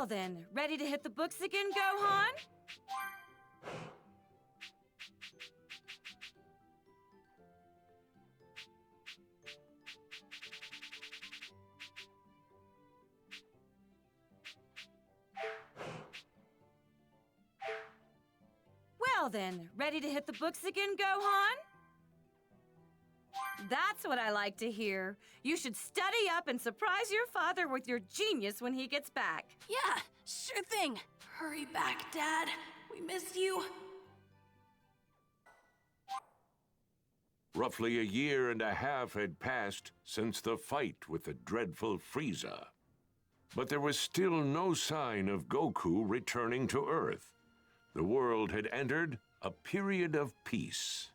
Well then, ready to hit the books again, Gohan? Well then, ready to hit the books again, Gohan? That's what I like to hear. You should study up and surprise your father with your genius when he gets back. Yeah, sure thing. Hurry back, Dad. We miss you. Roughly a year and a half had passed since the fight with the dreadful Frieza. But there was still no sign of Goku returning to Earth. The world had entered a period of peace.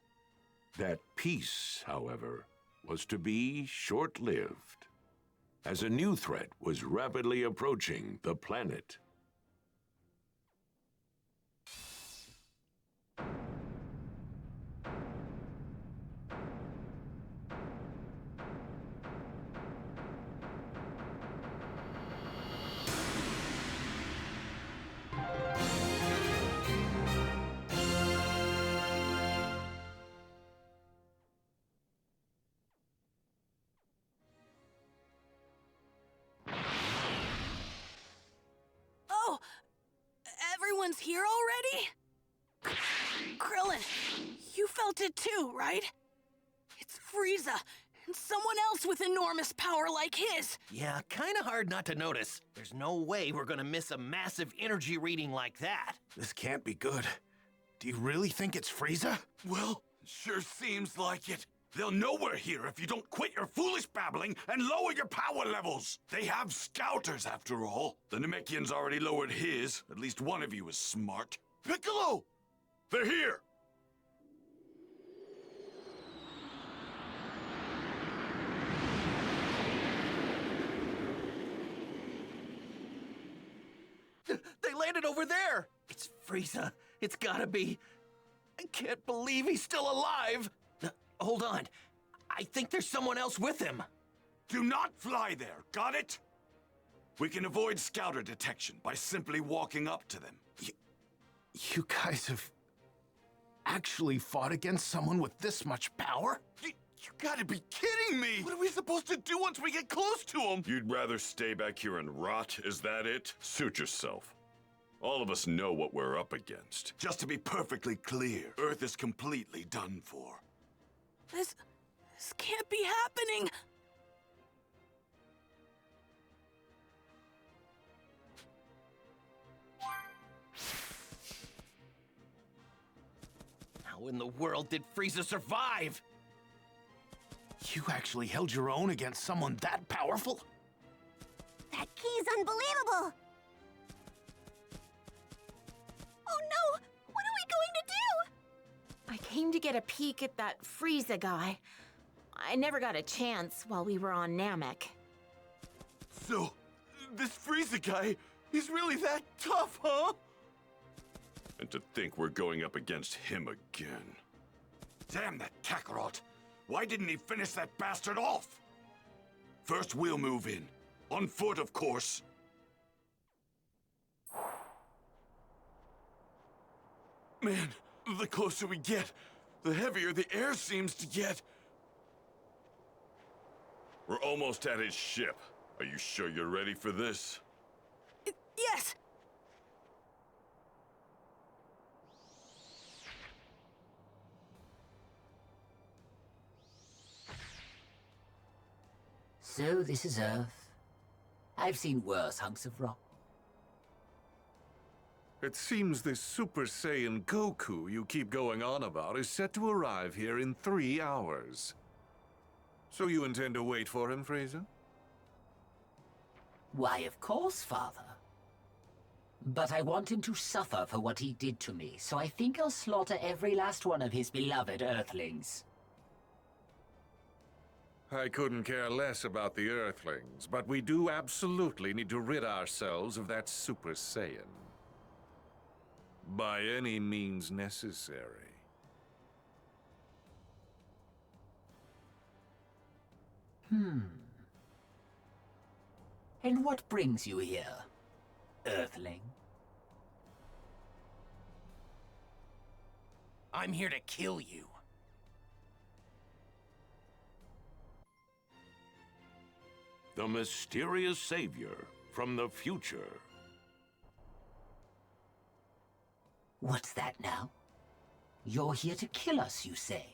That peace, however, was to be short-lived, as a new threat was rapidly approaching the planet. Oh, everyone's here already? Krillin, you felt it too, right? It's Frieza, and someone else with enormous power like his. Yeah, kinda hard not to notice. There's no way we're gonna miss a massive energy reading like that. This can't be good. Do you really think it's Frieza? Well, sure seems like it. They'll know we're here if you don't quit your foolish babbling and lower your power levels. They have scouters, after all. The Namekian's already lowered his. At least one of you is smart. Piccolo! They're here! They landed over there! It's Frieza. It's gotta be. I can't believe he's still alive! Hold on. I think there's someone else with him. Do not fly there, got it? We can avoid scouter detection by simply walking up to them. You guys have actually fought against someone with this much power? You gotta be kidding me! What are we supposed to do once we get close to them? You'd rather stay back here and rot, is that it? Suit yourself. All of us know what we're up against. Just to be perfectly clear, Earth is completely done for. This can't be happening. How in the world did Frieza survive? You actually held your own against someone that powerful? That key's unbelievable! Oh no! What are we going to do? I came to get a peek at that Frieza guy. I never got a chance while we were on Namek. So, this Frieza guy, he's really that tough, huh? And to think we're going up against him again. Damn that Kakarot! Why didn't he finish that bastard off? First we'll move in. On foot, of course. Man, the closer we get, the heavier the air seems to get. We're almost at his ship. Are you sure you're ready for this? Yes! So this is Earth. I've seen worse hunks of rock. It seems this Super Saiyan Goku you keep going on about is set to arrive here in 3 hours. So you intend to wait for him, Frieza? Why, of course, Father. But I want him to suffer for what he did to me, so I think I'll slaughter every last one of his beloved Earthlings. I couldn't care less about the Earthlings, but we do absolutely need to rid ourselves of that Super Saiyan. By any means necessary. And what brings you here? Earthling. I'm here to kill you. The mysterious savior from the future. What's that now? You're here to kill us, you say?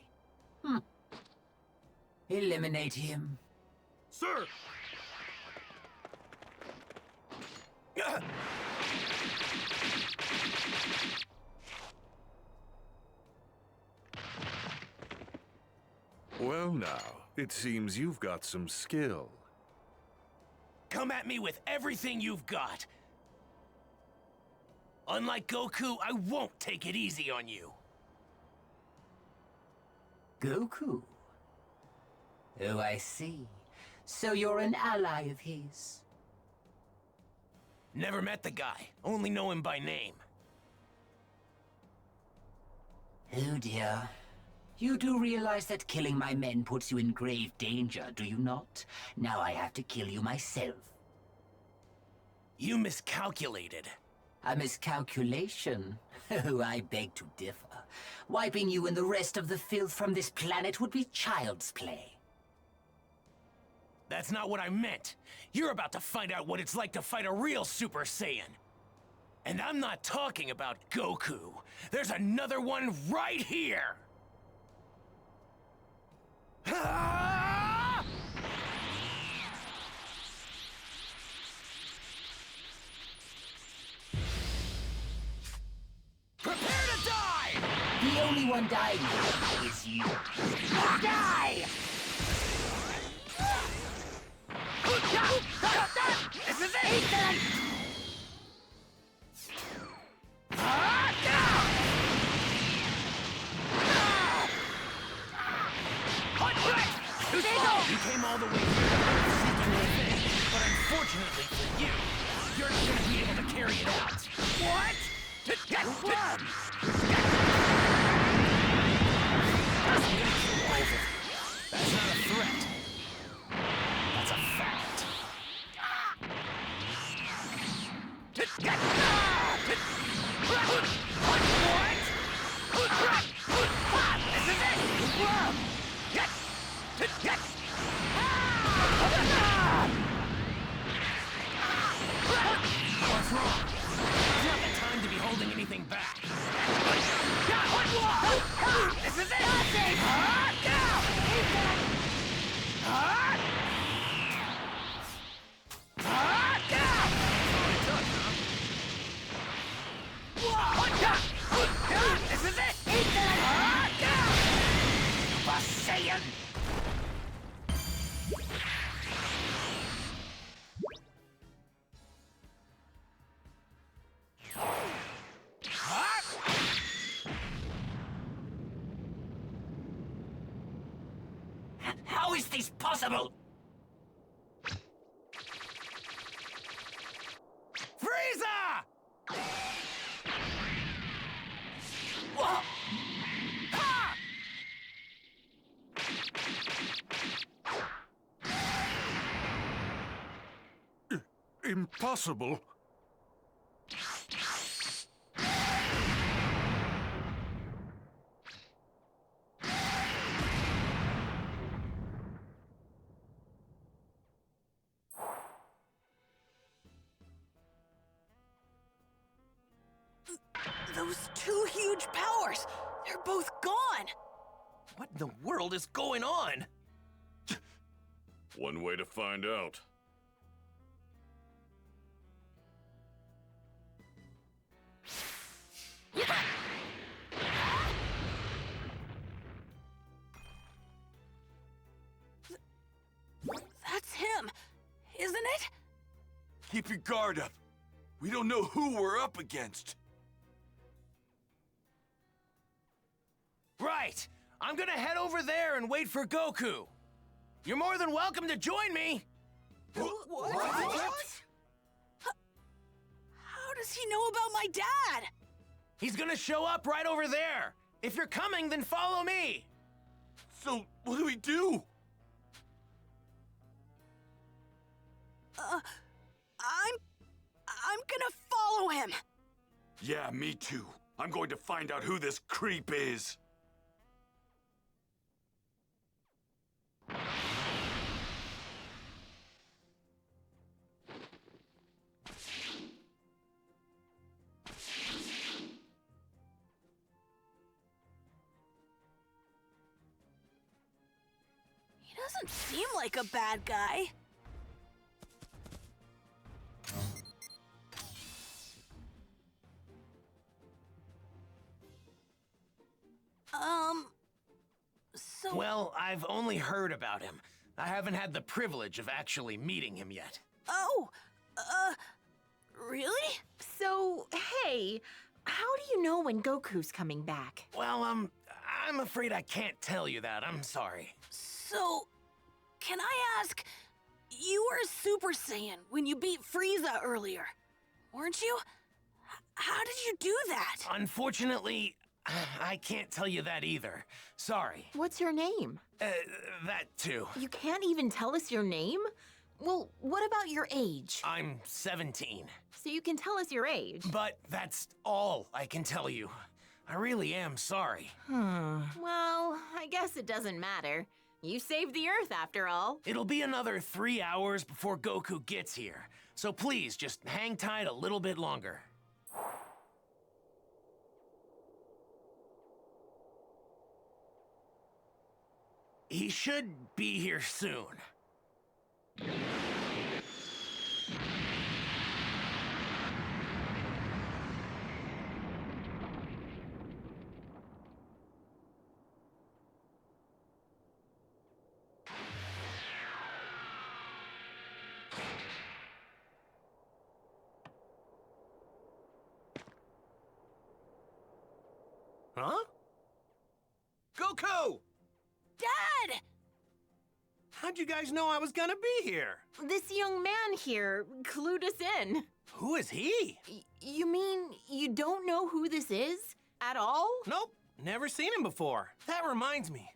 Eliminate him. Sir! Well now, it seems you've got some skill. Come at me with everything you've got. Unlike Goku, I won't take it easy on you. Goku. Oh, I see. So you're an ally of his. Never met the guy, only know him by name. Oh dear. You do realize that killing my men puts you in grave danger, do you not? Now I have to kill you myself. You miscalculated. A miscalculation? Oh, I beg to differ. Wiping you and the rest of the filth from this planet would be child's play. That's not what I meant. You're about to find out what it's like to fight a real Super Saiyan. And I'm not talking about Goku. There's another one right here! Ah! Prepare to die! The only one dying now is you. Die! This is it! You came all the way here seeking revenge, but unfortunately for you, you're not going to be able to carry it out. What? I'm gonna kill both of you. That's not a threat. That's a fact. This is it! What's wrong? It's not the time to be holding anything back. This is it! This is it! Super Saiyan! How is this possible? Frieza! Whoa! Ah! Impossible. Those two huge powers, they're both gone. What in the world is going on? One way to find out. That's him, isn't it? Keep your guard up. We don't know who we're up against. Right! I'm gonna head over there and wait for Goku. You're more than welcome to join me. What? How does he know about my dad? He's gonna show up right over there. If you're coming, then follow me. So, what do we do? I'm gonna him. Yeah, me too. I'm going to find out who this creep is. He doesn't seem like a bad guy. So... Well, I've only heard about him. I haven't had the privilege of actually meeting him yet. Oh, really? So, hey, how do you know when Goku's coming back? Well, I'm afraid I can't tell you that. I'm sorry. So, can I ask, you were a Super Saiyan when you beat Frieza earlier, weren't you? How did you do that? Unfortunately, I can't tell you that either. Sorry. What's your name? That too. You can't even tell us your name? Well, what about your age? I'm 17. So you can tell us your age. But that's all I can tell you. I really am sorry. Well, I guess it doesn't matter. You saved the Earth after all. It'll be another 3 hours before Goku gets here. So please, just hang tight a little bit longer. He should be here soon. Huh? Goku! Dad! How'd you guys know I was gonna be here? This young man here clued us in. Who is he? You mean you don't know who this is? At all? Nope, never seen him before. That reminds me.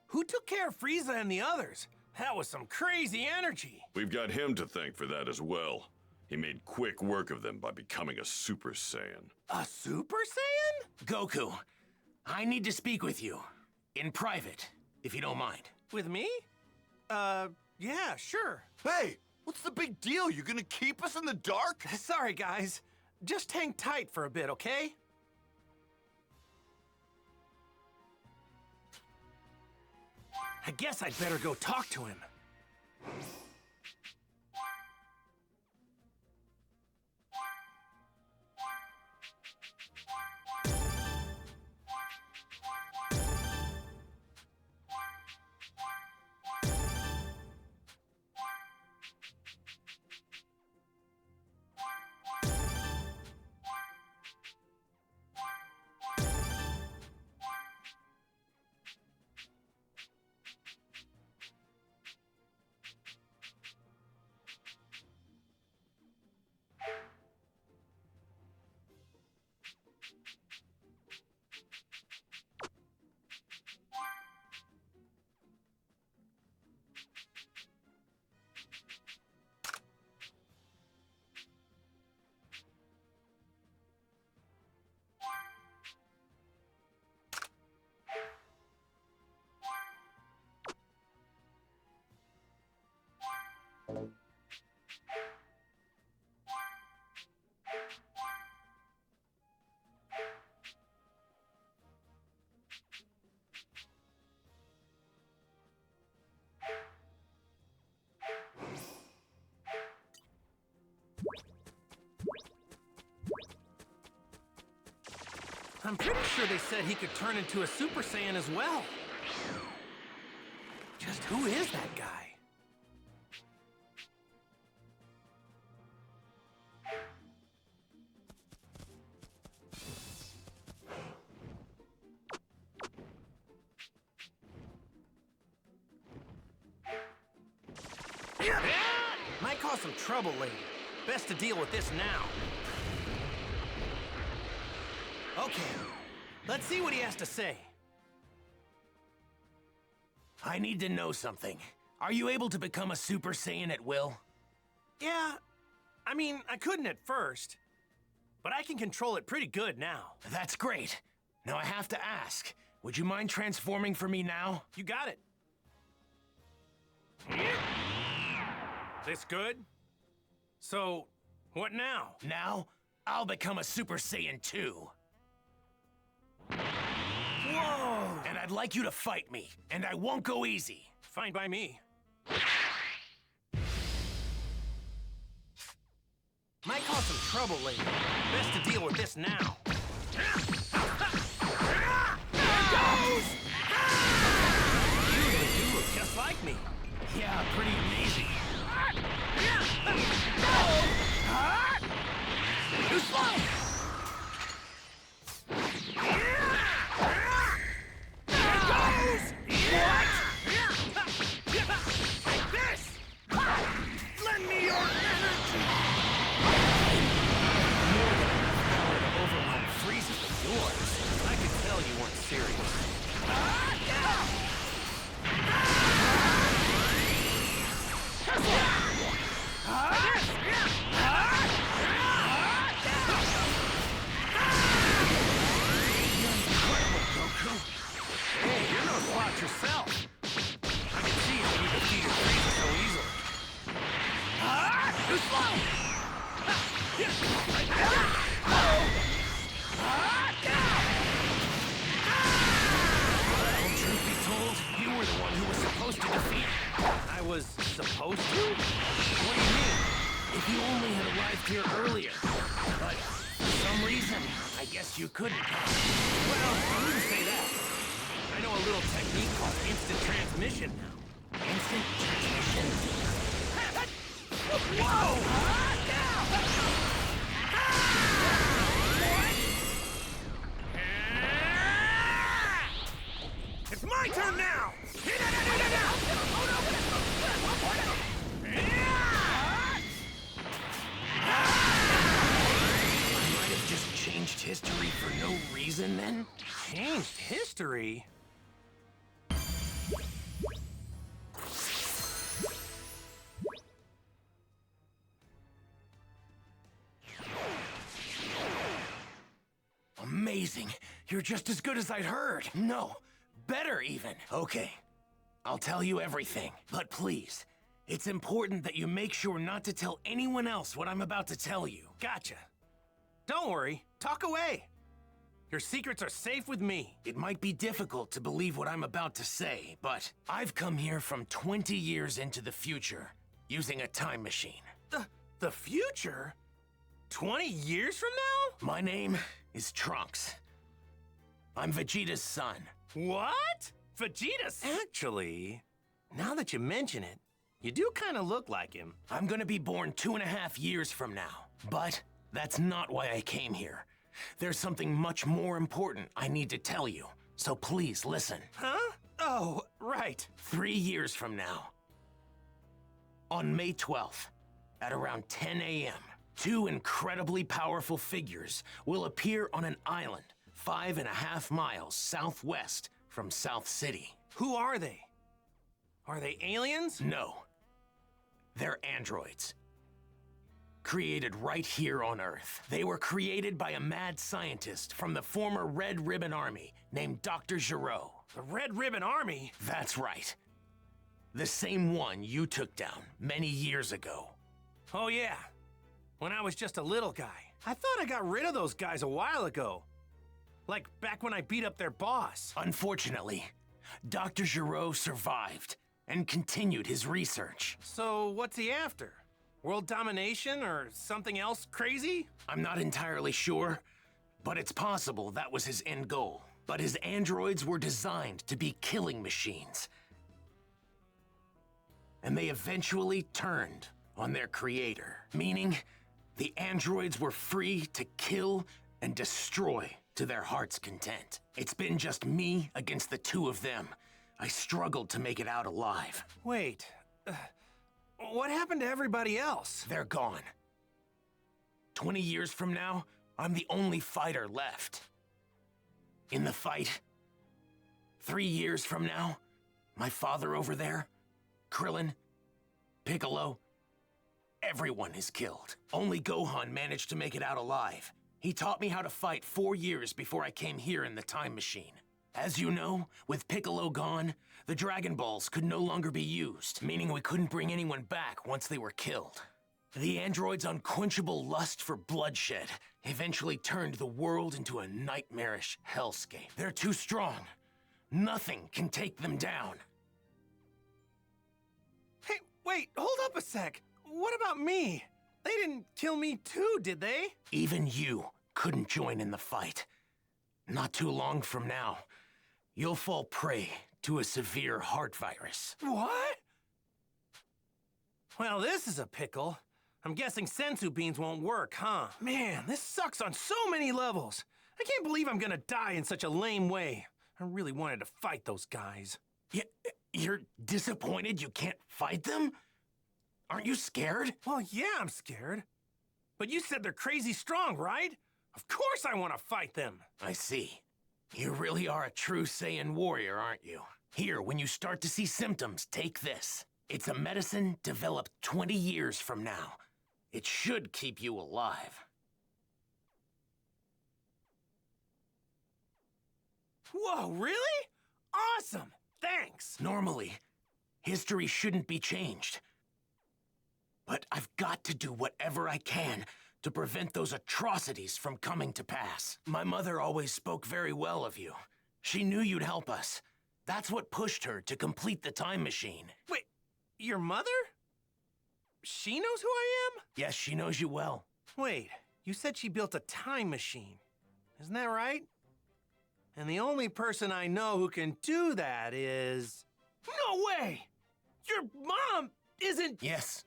Who took care of Frieza and the others? That was some crazy energy. We've got him to thank for that as well. He made quick work of them by becoming a Super Saiyan. A Super Saiyan? Goku, I need to speak with you. In private, if you don't mind. With me? Yeah, sure. Hey, what's the big deal? You gonna keep us in the dark? Sorry, guys. Just hang tight for a bit, okay? I guess I'd better go talk to him. I'm pretty sure they said he could turn into a Super Saiyan as well. Just who is that guy? Might cause some trouble later. Best to deal with this now. Okay, let's see what he has to say. I need to know something. Are you able to become a Super Saiyan at will? Yeah, I mean, I couldn't at first. but I can control it pretty good now. That's great. Now I have to ask, would you mind transforming for me now? You got it. This good? So, what now? Now, I'll become a Super Saiyan 2. Whoa! And I'd like you to fight me, and I won't go easy. Fine by me. Might cause some trouble later. Best to deal with this now. There goes! You look just like me. Yeah, pretty amazing. Too slow! There goes! What? Like this! Lend me your energy! More than enough power to overwhelm Frieza with yours. I could tell you weren't serious. Hey, you're no slouch yourself. I can see how you defeated Frieza so easily. Too slow! Well, truth be told, you were the one who was supposed to defeat him. I was supposed to? What do you mean? If you only had arrived here earlier. But for some reason, I guess you couldn't. Well, I wouldn't say that. I know a little technique called instant transmission now. Instant transmission? Whoa! It's my turn now! I might have just changed history for no reason then? Changed history? Amazing. You're just as good as I'd heard. No, better even. Okay, I'll tell you everything. But please, it's important that you make sure not to tell anyone else what I'm about to tell you. Gotcha. Don't worry. Talk away. Your secrets are safe with me. It might be difficult to believe what I'm about to say, but I've come here from 20 years into the future using a time machine. The future? 20 years from now? My name is Trunks. I'm Vegeta's son. What? Vegeta's? Actually, now that you mention it, you do kind of look like him. I'm gonna be born 2.5 years from now. But that's not why I came here. There's something much more important I need to tell you. So please listen. Huh? Oh, right. 3 years from now, on May 12th, at around 10 a.m., 2 incredibly powerful figures will appear on an island 5.5 miles southwest from South City. Who are they? Are they aliens? No. They're androids. Created right here on Earth. They were created by a mad scientist from the former Red Ribbon Army named Dr. Gero. The Red Ribbon Army? That's right. The same one you took down many years ago. Oh yeah, when I was just a little guy. I thought I got rid of those guys a while ago. Like back when I beat up their boss. Unfortunately, Dr. Gero survived and continued his research. So what's he after? World domination or something else crazy? I'm not entirely sure, but it's possible that was his end goal. But his androids were designed to be killing machines. And they eventually turned on their creator, meaning the androids were free to kill and destroy to their heart's content. It's been just me against the 2 of them. I struggled to make it out alive. Wait, what happened to everybody else? They're gone. 20 years from now, I'm the only fighter left. In the fight, 3 years from now, my father over there, Krillin, Piccolo, everyone is killed. Only Gohan managed to make it out alive. He taught me how to fight 4 years before I came here in the time machine. As you know, with Piccolo gone, the Dragon Balls could no longer be used, meaning we couldn't bring anyone back once they were killed. The android's unquenchable lust for bloodshed eventually turned the world into a nightmarish hellscape. They're too strong. Nothing can take them down. Hey, wait, hold up a sec. What about me? They didn't kill me too, did they? Even you couldn't join in the fight. Not too long from now, you'll fall prey to a severe heart virus. What? Well, this is a pickle. I'm guessing sensu beans won't work, huh? Man, this sucks on so many levels. I can't believe I'm gonna die in such a lame way. I really wanted to fight those guys. You're disappointed you can't fight them? Aren't you scared? Well, yeah, I'm scared. But you said they're crazy strong, right? Of course I want to fight them. I see. You really are a true Saiyan warrior, aren't you? Here, when you start to see symptoms, take this. It's a medicine developed 20 years from now. It should keep you alive. Whoa, really? Awesome! Thanks! Normally, history shouldn't be changed. But I've got to do whatever I can to prevent those atrocities from coming to pass. My mother always spoke very well of you. She knew you'd help us. That's what pushed her to complete the time machine. Wait, your mother? She knows who I am? Yes, she knows you well. Wait, you said she built a time machine. Isn't that right? And the only person I know who can do that is... No way! Your mom isn't... Yes.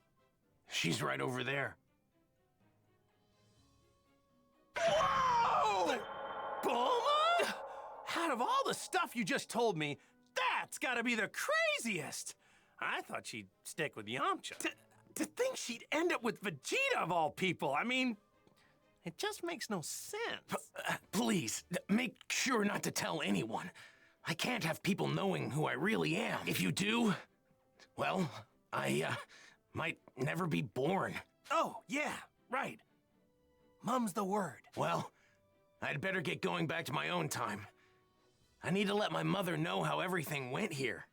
She's right over there. Whoa! Bulma? Out of all the stuff you just told me, that's gotta be the craziest! I thought she'd stick with Yamcha. To think she'd end up with Vegeta of all people, I mean... It just makes no sense. Please, make sure not to tell anyone. I can't have people knowing who I really am. If you do, well, I, might never be born. Oh, yeah, right. Mum's the word. Well, I'd better get going back to my own time. I need to let my mother know how everything went here.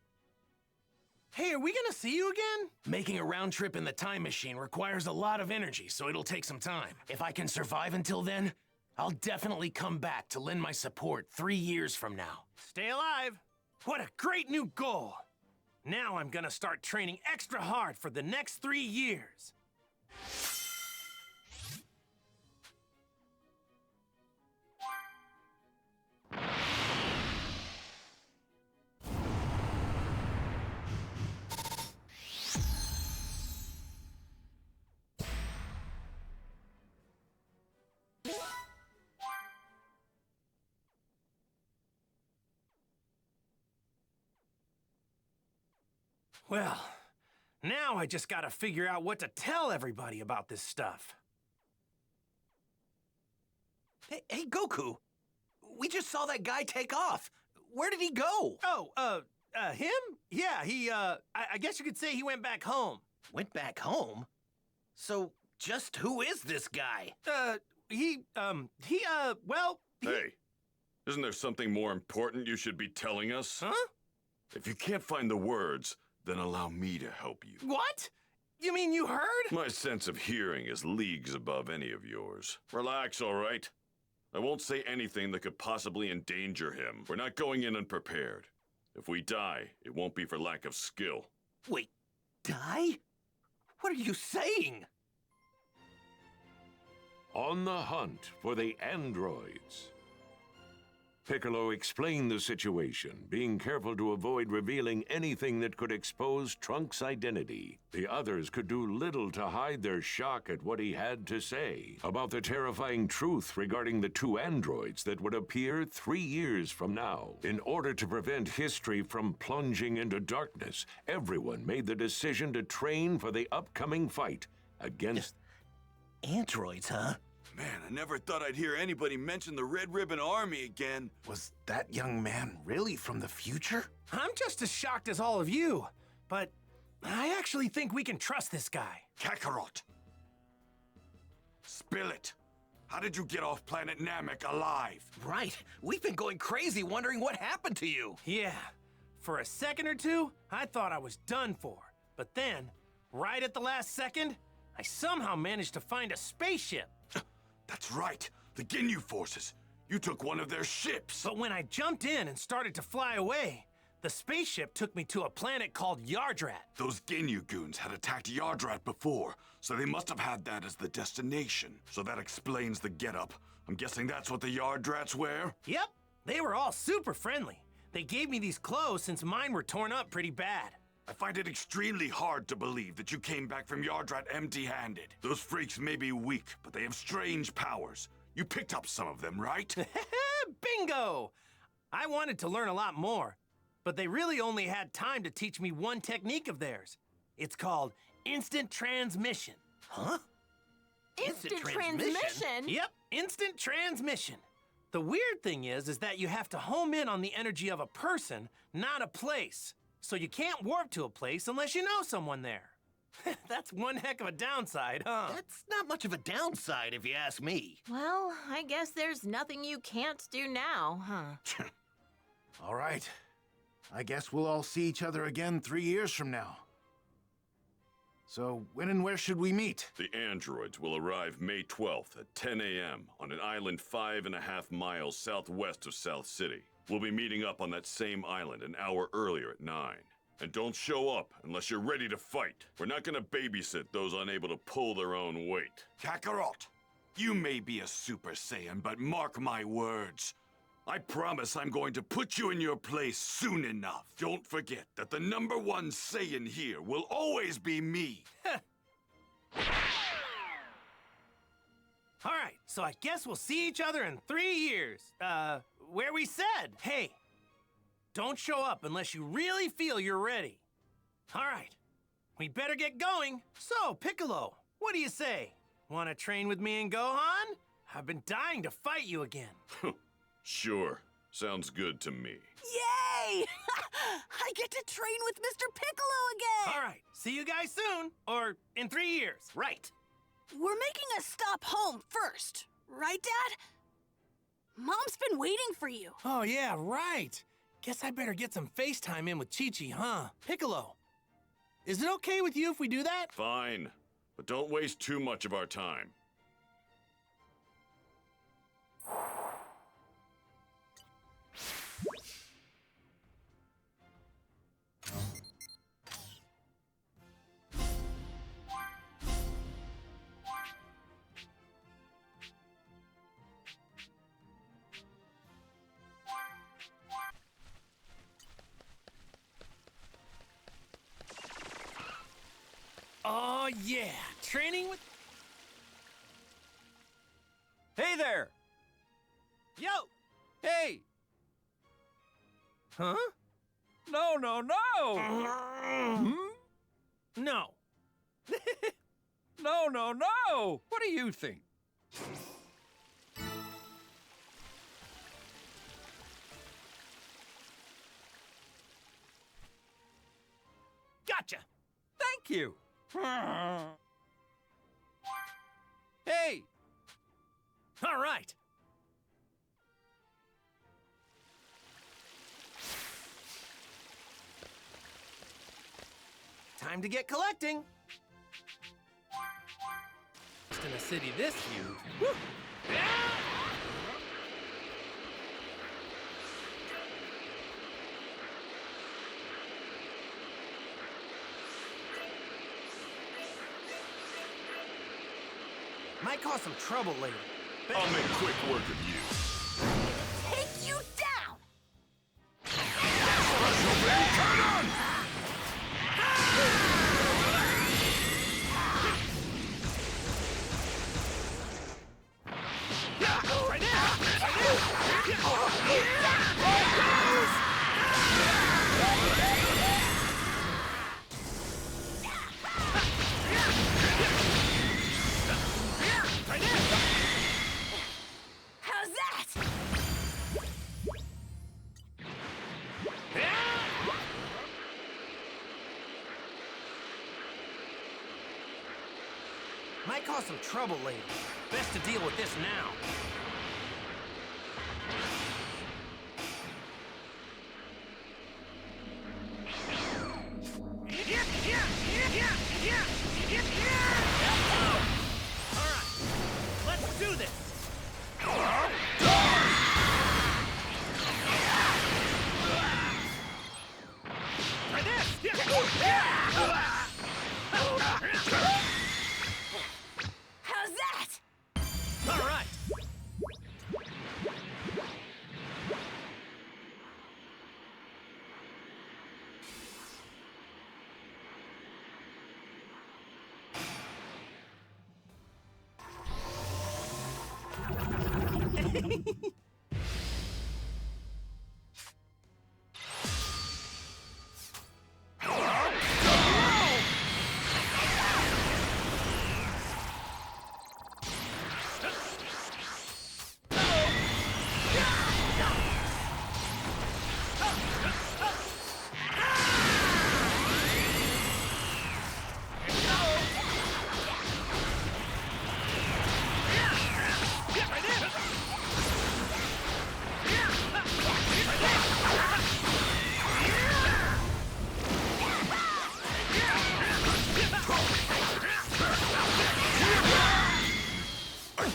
Hey, are we gonna see you again? Making a round trip in the time machine requires a lot of energy, so it'll take some time. If I can survive until then, I'll definitely come back to lend my support 3 years from now. Stay alive. What a great new goal. Now I'm gonna start training extra hard for the next 3 years. Well, now I just gotta figure out what to tell everybody about this stuff. Hey, Goku. We just saw that guy take off. Where did he go? Oh, him? Yeah, I guess you could say he went back home. Went back home? So, just who is this guy? Well... Hey, isn't there something more important you should be telling us? Huh? If you can't find the words, then allow me to help you. What? You mean you heard? My sense of hearing is leagues above any of yours. Relax, all right? I won't say anything that could possibly endanger him. We're not going in unprepared. If we die, it won't be for lack of skill. Wait, die? What are you saying? On the hunt for the androids. Piccolo explained the situation, being careful to avoid revealing anything that could expose Trunks' identity. The others could do little to hide their shock at what he had to say about the terrifying truth regarding the 2 androids that would appear 3 years from now. In order to prevent history from plunging into darkness, everyone made the decision to train for the upcoming fight against... Androids, huh? Man, I never thought I'd hear anybody mention the Red Ribbon Army again. Was that young man really from the future? I'm just as shocked as all of you, but I actually think we can trust this guy. Kakarot! Spill it! How did you get off planet Namek alive? Right. We've been going crazy wondering what happened to you. Yeah. For a second or two, I thought I was done for. But then, right at the last second, I somehow managed to find a spaceship. That's right. The Ginyu forces. You took one of their ships. But when I jumped in and started to fly away, the spaceship took me to a planet called Yardrat. Those Ginyu goons had attacked Yardrat before, so they must have had that as the destination. So that explains the getup. I'm guessing that's what the Yardrats wear? Yep. They were all super friendly. They gave me these clothes since mine were torn up pretty bad. I find it extremely hard to believe that you came back from Yardrat empty-handed. Those freaks may be weak, but they have strange powers. You picked up some of them, right? Bingo! I wanted to learn a lot more, but they really only had time to teach me one technique of theirs. It's called instant transmission. Huh? Instant transmission? Yep, instant transmission. The weird thing is that you have to home in on the energy of a person, not a place. So you can't warp to a place unless you know someone there. That's one heck of a downside, huh? That's not much of a downside if you ask me. Well, I guess there's nothing you can't do now, huh? All right. I guess we'll all see each other again 3 years from now. So, when and where should we meet? The androids will arrive May 12th at 10 a.m. on an island 5.5 miles southwest of South City. We'll be meeting up on that same island an hour earlier at 9. And don't show up unless you're ready to fight. We're not gonna babysit those unable to pull their own weight. Kakarot, you may be a Super Saiyan, but mark my words. I promise I'm going to put you in your place soon enough. Don't forget that the #1 Saiyan here will always be me. All right, so I guess we'll see each other in 3 years. Where we said. Hey, don't show up unless you really feel you're ready. All right, we better get going. So, Piccolo, what do you say? Want to train with me and Gohan? I've been dying to fight you again. Sure. Sounds good to me. Yay! I get to train with Mr. Piccolo again! All right, see you guys soon, or in 3 years. Right. We're making a stop home first, right, Dad? Mom's been waiting for you. Oh, yeah, right. Guess I better get some FaceTime in with Chi-Chi, huh? Piccolo, is it okay with you if we do that? Fine, but don't waste too much of our time. Oh, yeah, training with... Hey there! Yo! Hey! Huh? No, no, no! Hmm? No. No, no, no! What do you think? Gotcha! Thank you! Hey! All right. Time to get collecting. Just in a city this huge. Woo! Might cause some trouble later. I'll make quick work of you. Take you down! How's that? Might cause some trouble later. Best to deal with this now. All right, let's do this. Try this. How's that? All right.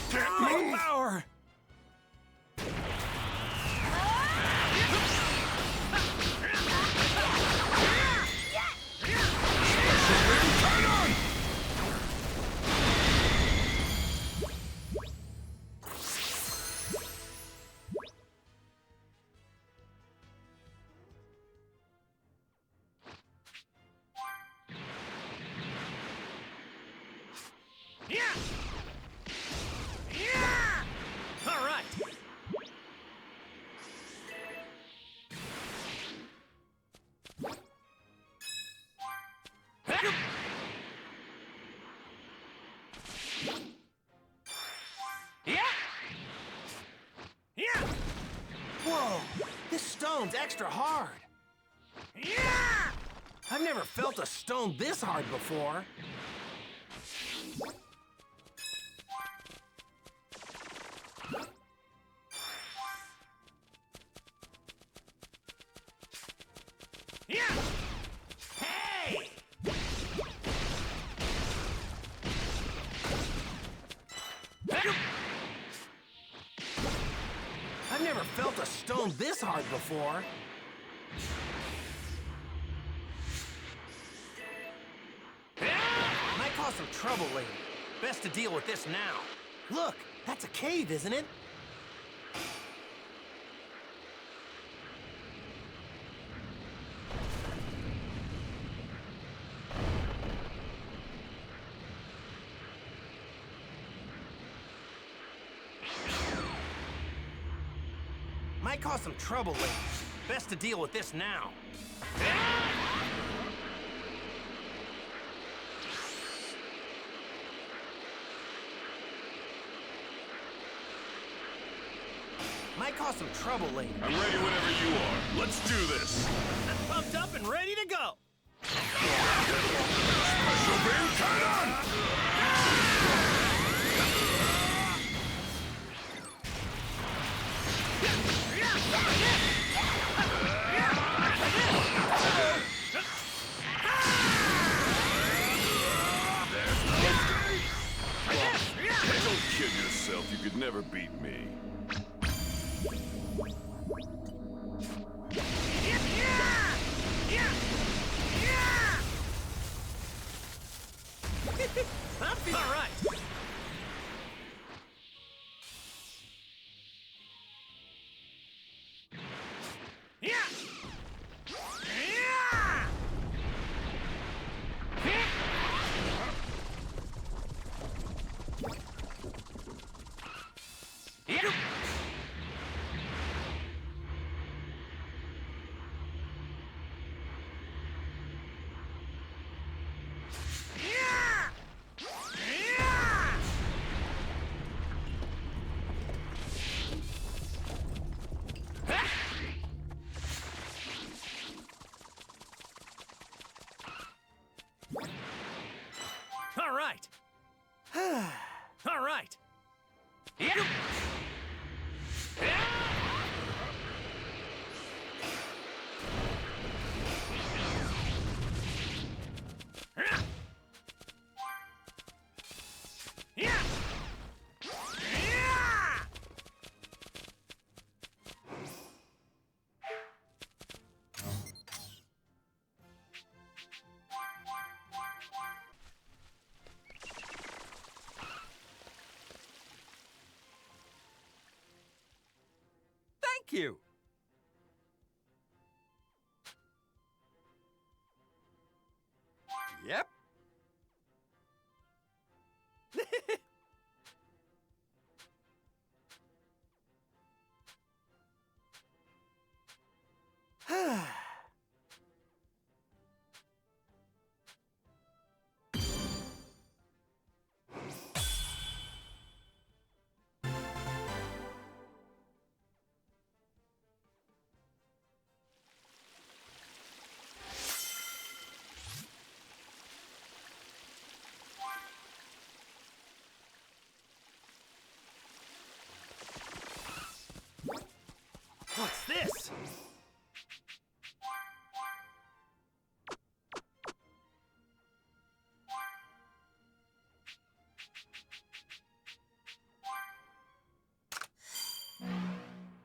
Power! All right. Whoa! This stone's extra hard. I've never felt a stone this hard before. Hey! I've never felt a stone this hard before. Might cause some trouble later. Best to deal with this now. Look, that's a cave, isn't it? Might cause some trouble later. Best to deal with this now. Might cause some trouble later. I'm ready whenever you are. Let's do this. I'm pumped up and ready to go. Special beam cannon! Don't kid yourself. You could never beat me. All right. All right. Yeah. Thank you. Yep. What's this?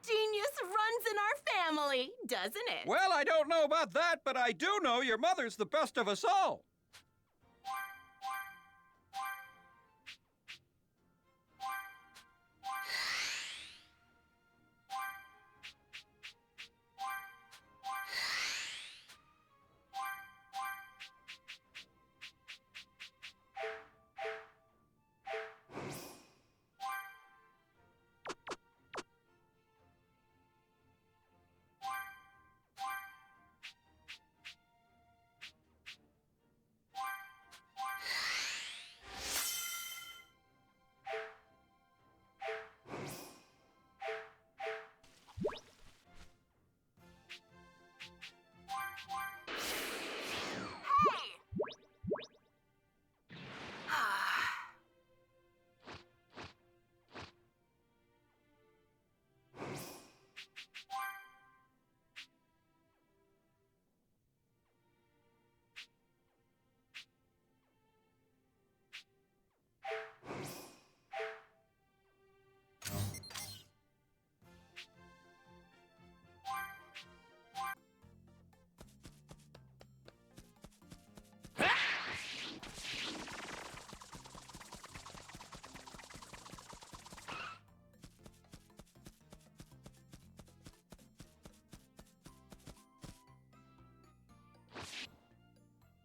Genius runs in our family, doesn't it? Well, I don't know about that, but I do know your mother's the best of us all.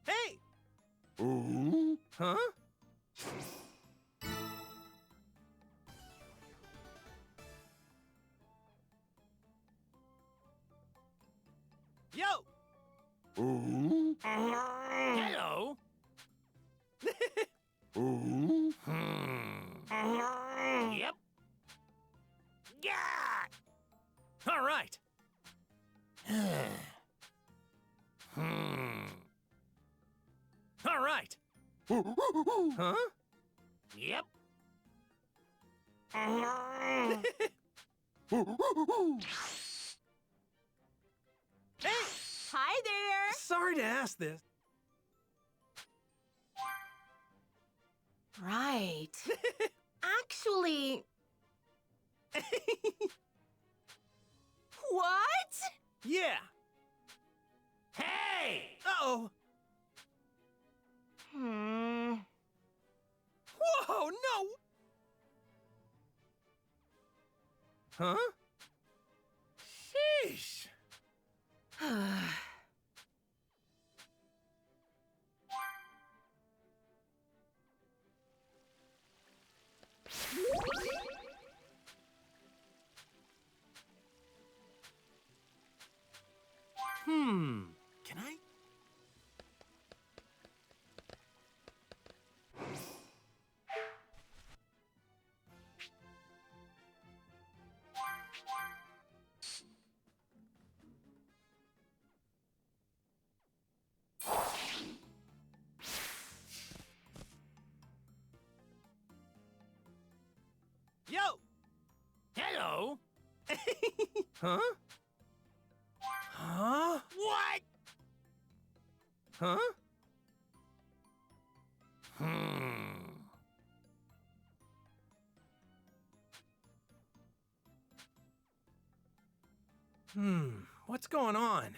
Hey! Ooh? Huh? Yo! Ooh? Hello! Ooh? Yep. Yeah! All right. All right. Huh? Yep. Hey! Hi there. Sorry to ask this. Right. Actually... What? Yeah. Hey! Uh-oh. Whoa, no! Huh? Sheesh. Can I? Yo! Hello! Huh? Huh? What? Huh? What's going on?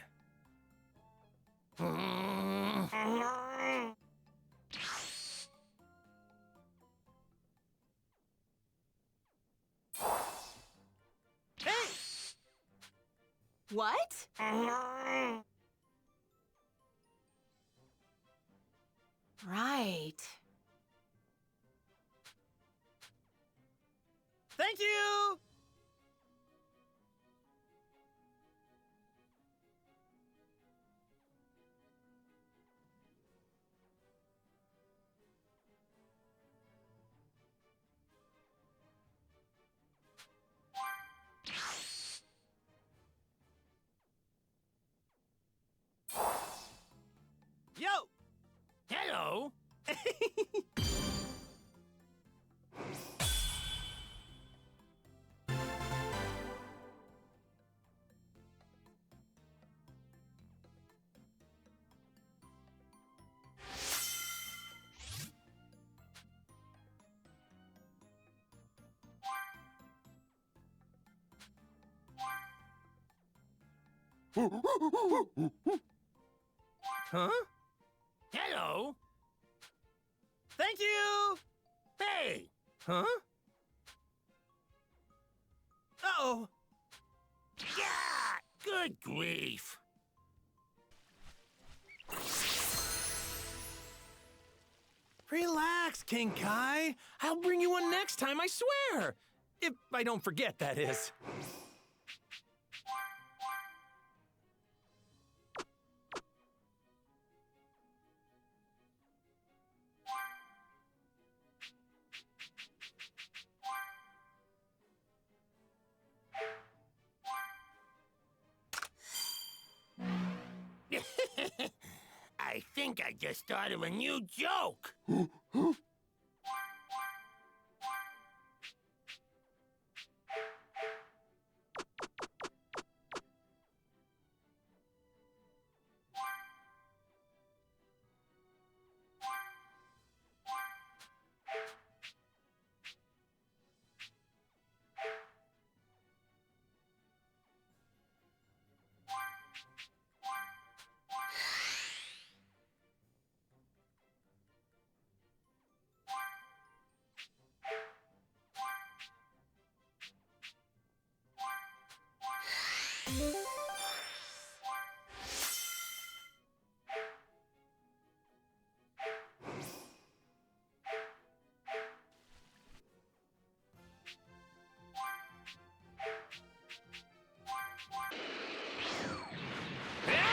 Hey! What? Right. Thank you! Yo! Hello! Huh? Hello? Thank you! Hey! Huh? Uh-oh! Yeah! Good grief! Relax, King Kai. I'll bring you one next time, I swear! If I don't forget, that is. I think I just thought of a new joke.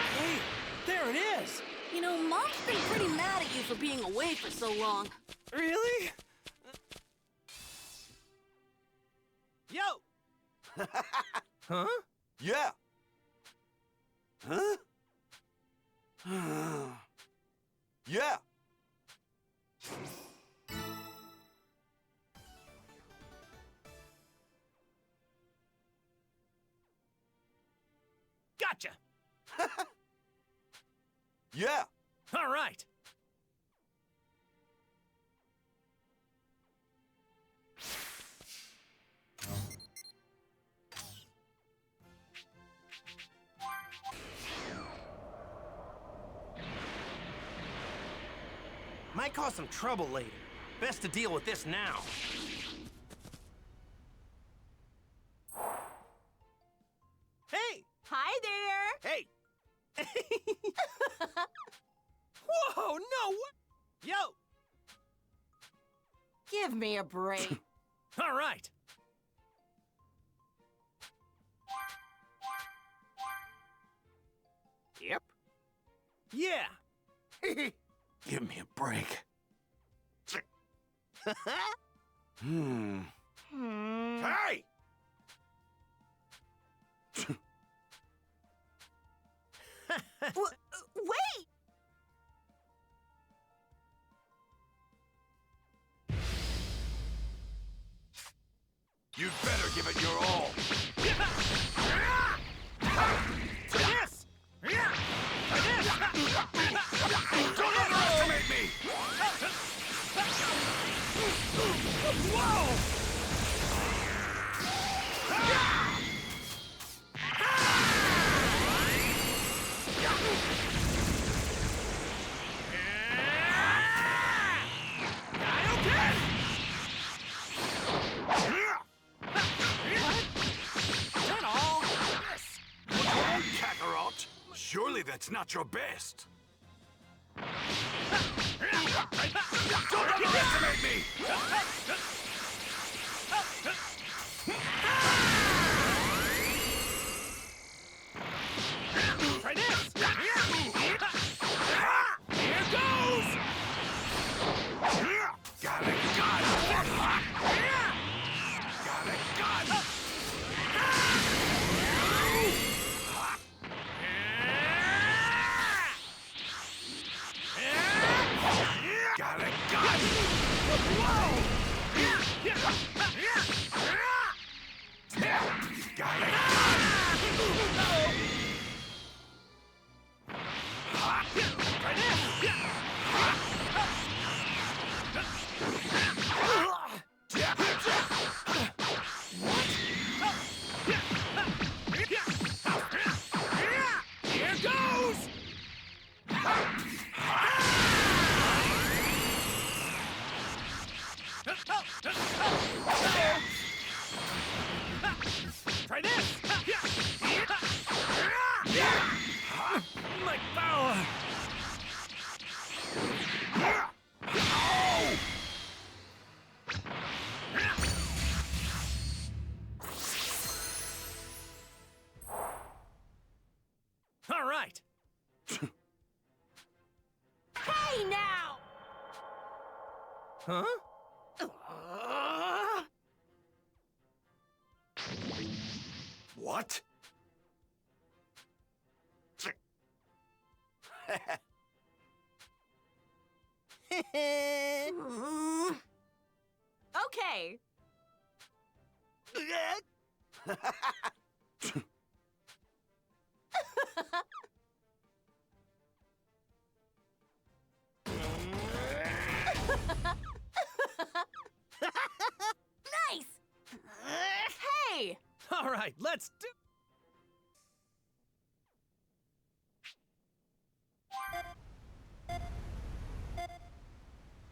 Hey, there it is! You know, Mom's been pretty mad at you for being away for so long. Really? Yo! Huh? Yeah. Huh? Yeah. Gotcha! Yeah. All right. Might cause some trouble later. Best to deal with this now. Hey! Hi there. Hey! Whoa, no! Yo! Give me a break. All right. Yep. Yeah. Give me a break. Hey! Wait! give it your all. Yes! Don't underestimate me! Whoa! Kakarot, surely that's not your best. Don't underestimate me! Try this! Here goes! Got it, got it! Got it, got it! Got it, got it! Whoa! Got it, Try this! Here goes! Try this! My power! All right. Hey now! Huh? What? Okay. Nice! Hey! All right, let's do...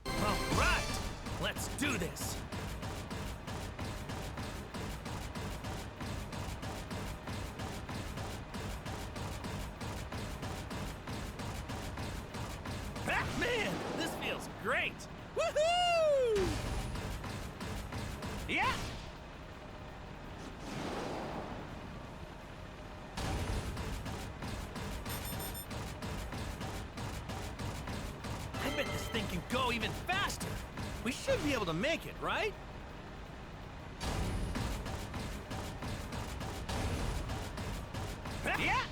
All right, let's do this. Ah, man, this feels great. Woohoo! Yeah! I bet this thing can go even faster. We should be able to make it, right? Yeah!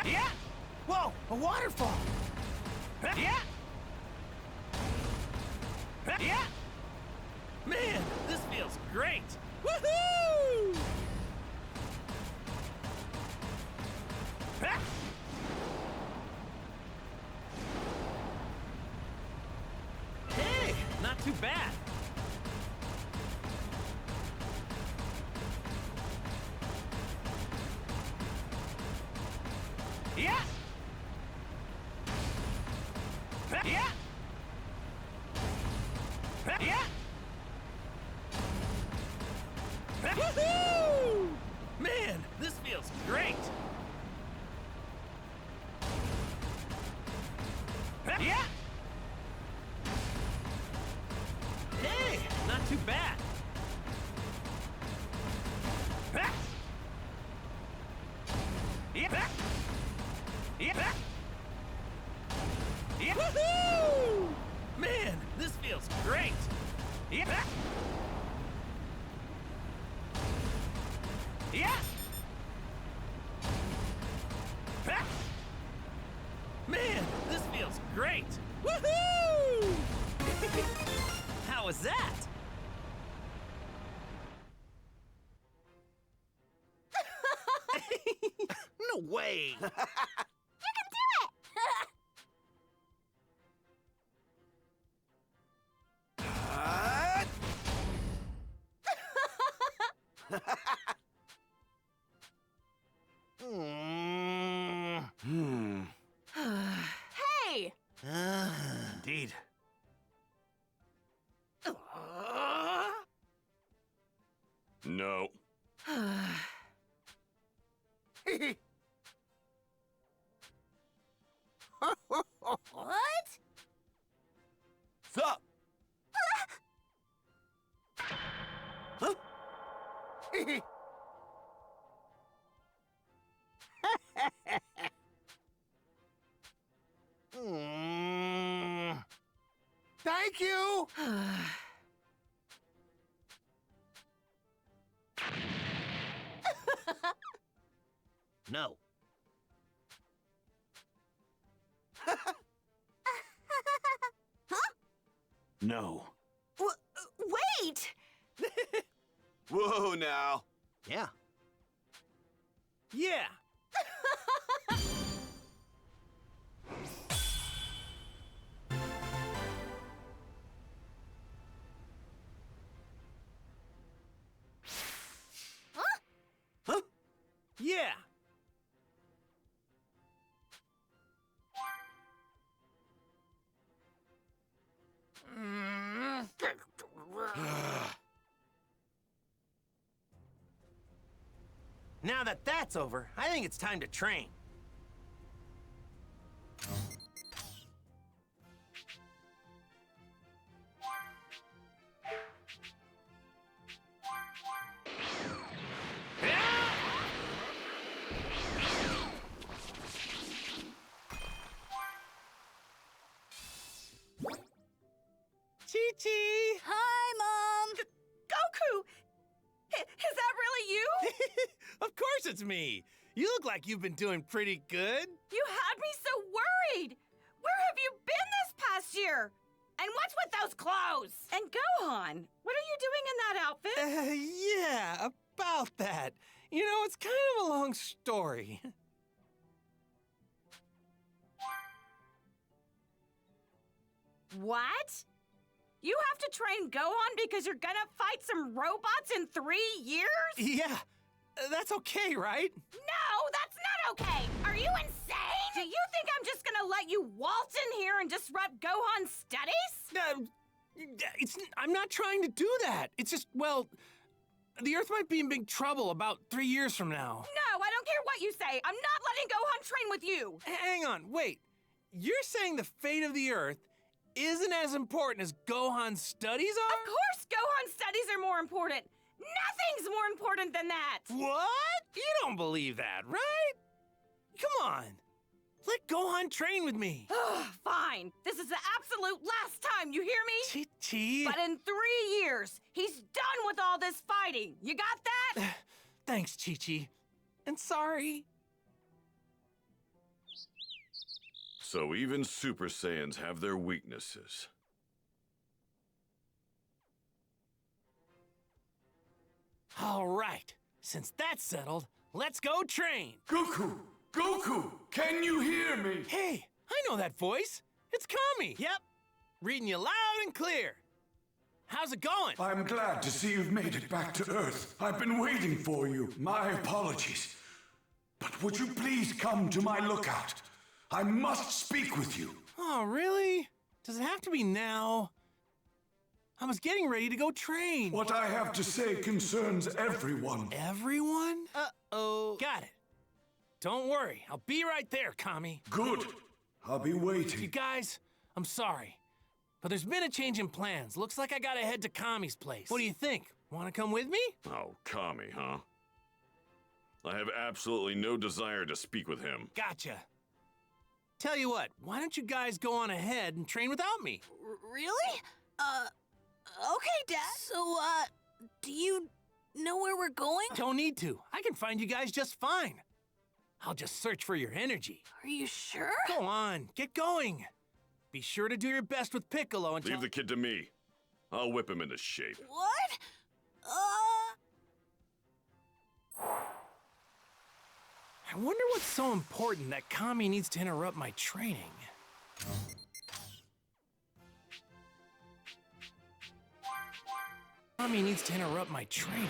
Yeah! Whoa, a waterfall! Yeah! Yeah! Man, this feels great! Woohoo! Hey, not too bad. Yeah! Yeah! Yeah! Woohoo! Man, this feels great! Yeah! Hey, not too bad. Yeah! Yeah! Yeah! Woohoo! Man, this feels great! Yeah! Yeah! Man, this feels great! Woohoo! way! You can do it! Hey! Indeed. No. What? Sup? Huh? Thank you! No. No. Wait! Whoa now. Yeah. Yeah. Huh? Yeah. Now that that's over, I think it's time to train. Chi-Chi! Hi, Mom! Goku! Is that really you? Of course it's me. You look like you've been doing pretty good. You had me so worried. Where have you been this past year? And what's with those clothes? And Gohan, what are you doing in that outfit? Yeah, about that. You know, it's kind of a long story. What? You have to train Gohan because you're gonna fight some robots in 3 years? Yeah, that's okay, right? No, that's not okay! Are you insane? Do you think I'm just gonna let you waltz in here and disrupt Gohan's studies? I'm not trying to do that. It's just, well, the Earth might be in big trouble about 3 years from now. No, I don't care what you say. I'm not letting Gohan train with you. Hang on, wait. You're saying the fate of the Earth isn't as important as Gohan's studies are? Of course Gohan's studies are more important. Nothing's more important than that. What? You don't believe that, right? Come on. Let Gohan train with me. Fine. This is the absolute last time, you hear me? Chi-Chi. But in 3 years, he's done with all this fighting. You got that? Thanks, Chi-Chi. And sorry. So even Super Saiyans have their weaknesses. All right. Since that's settled, let's go train. Goku! Goku! Can you hear me? Hey, I know that voice. It's Kami. Yep. Reading you loud and clear. How's it going? I'm glad to see you've made it back to Earth. I've been waiting for you. My apologies. But would you please come to my lookout? I must speak with you. Oh, really? Does it have to be now? I was getting ready to go train. What I have to say concerns everyone. Everyone? Uh-oh. Got it. Don't worry. I'll be right there, Kami. Good. I'll be waiting. You guys, I'm sorry. But there's been a change in plans. Looks like I gotta head to Kami's place. What do you think? Wanna come with me? Oh, Kami, huh? I have absolutely no desire to speak with him. Gotcha. Tell you what, why don't you guys go on ahead and train without me? Really? Okay, Dad. So, do you know where we're going? Don't need to. I can find you guys just fine. I'll just search for your energy. Are you sure? Go on, get going. Be sure to do your best with Piccolo until— Leave the kid to me. I'll whip him into shape. What? I wonder what's so important that Kami needs to interrupt my training. Kami needs to interrupt my training.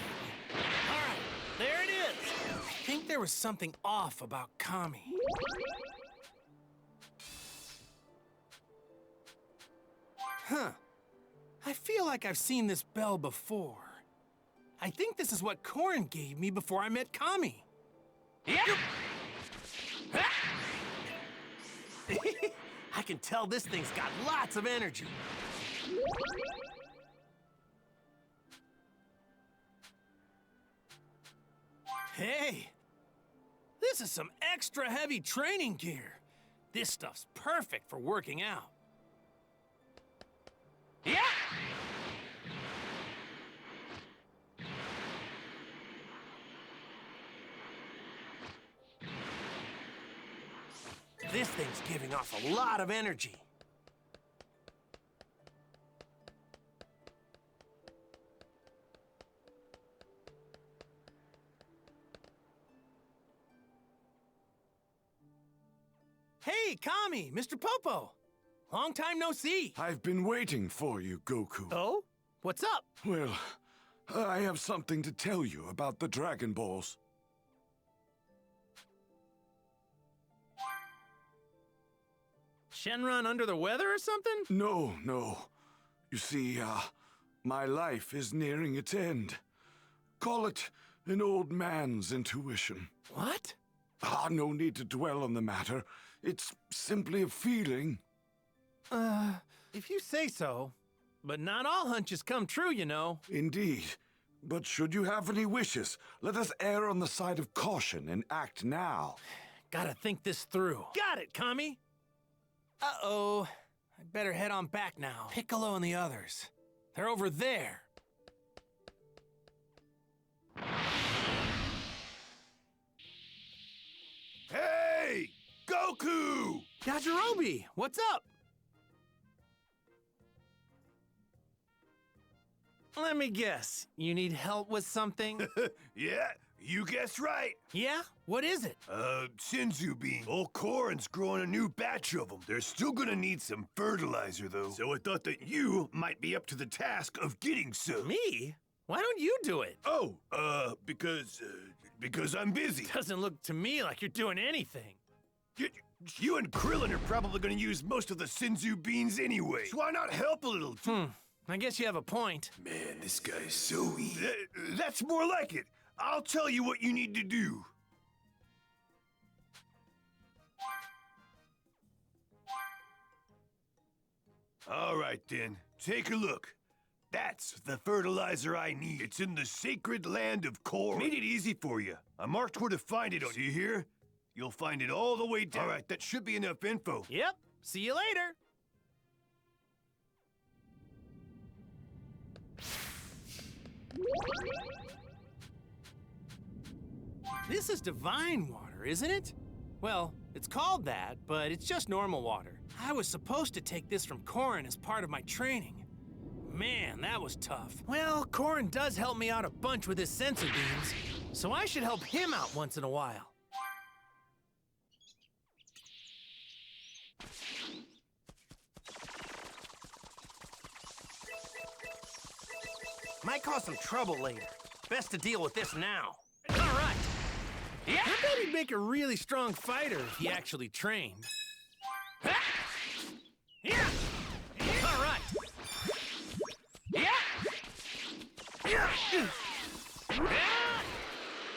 All right, there it is. I think there was something off about Kami. Huh. I feel like I've seen this bell before. I think this is what Korin gave me before I met Kami. Yep. I can tell this thing's got lots of energy. Hey, this is some extra heavy training gear. This stuff's perfect for working out. Yeah! This thing's giving off a lot of energy. Hey, Kami, Mr. Popo. Long time no see. I've been waiting for you, Goku. Oh? What's up? Well, I have something to tell you about the Dragon Balls. Shenron under the weather or something? No. You see, my life is nearing its end. Call it an old man's intuition. What? No need to dwell on the matter. It's simply a feeling. If you say so. But not all hunches come true, you know. Indeed. But should you have any wishes, let us err on the side of caution and act now. Gotta think this through. Got it, Kami! Uh-oh. I'd better head on back now. Piccolo and the others. They're over there. Hey! Goku! Yajirobe, what's up? Let me guess. You need help with something? Yeah, you guessed right. Yeah? What is it? Shinzu bean. Old Korin's growing a new batch of them. They're still gonna need some fertilizer, though. So I thought that you might be up to the task of getting some. Me? Why don't you do it? Oh, because I'm busy. Doesn't look to me like you're doing anything. You and Krillin are probably gonna use most of the Shinzu beans anyway. So why not help a little? I guess you have a point. Man, this guy's so easy. That's more like it. I'll tell you what you need to do. All right, then. Take a look. That's the fertilizer I need. It's in the sacred land of Korin. Made it easy for you. I marked where to find it. See here? You'll find it all the way down. All right, that should be enough info. Yep. See you later. This is divine water, isn't it? Well, it's called that, but it's just normal water. I was supposed to take this from Korin as part of my training. Man, that was tough. Well, Korin does help me out a bunch with his sensor beams, so I should help him out once in a while. Might cause some trouble later. Best to deal with this now. All right. Yeah. I bet he'd make a really strong fighter if he actually trained. Yeah. All right. Yeah. Yeah.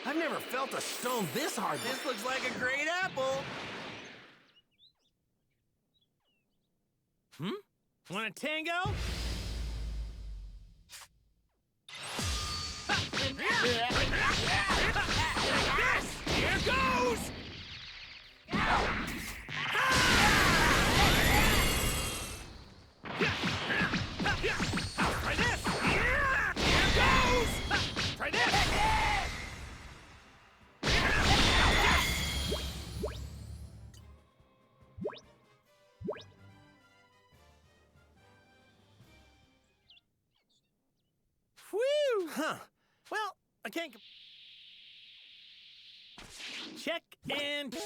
I've never felt a stone this hard. This looks like a great apple. Want a tango? Here goes! Try this! Here goes! Try this! Whew! Huh. Well, I can't... Check and...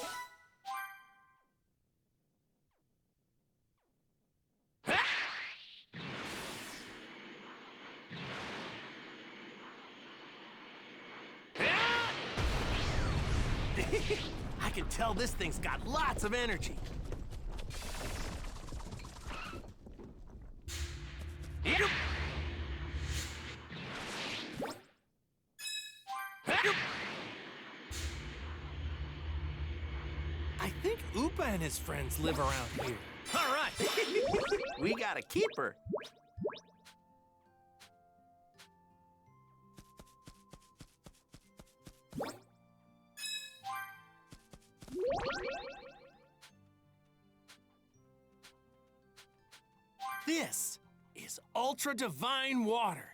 I can tell this thing's got lots of energy. I think Oopa and his friends live around here. All right. We got a keeper. This is ultra divine water.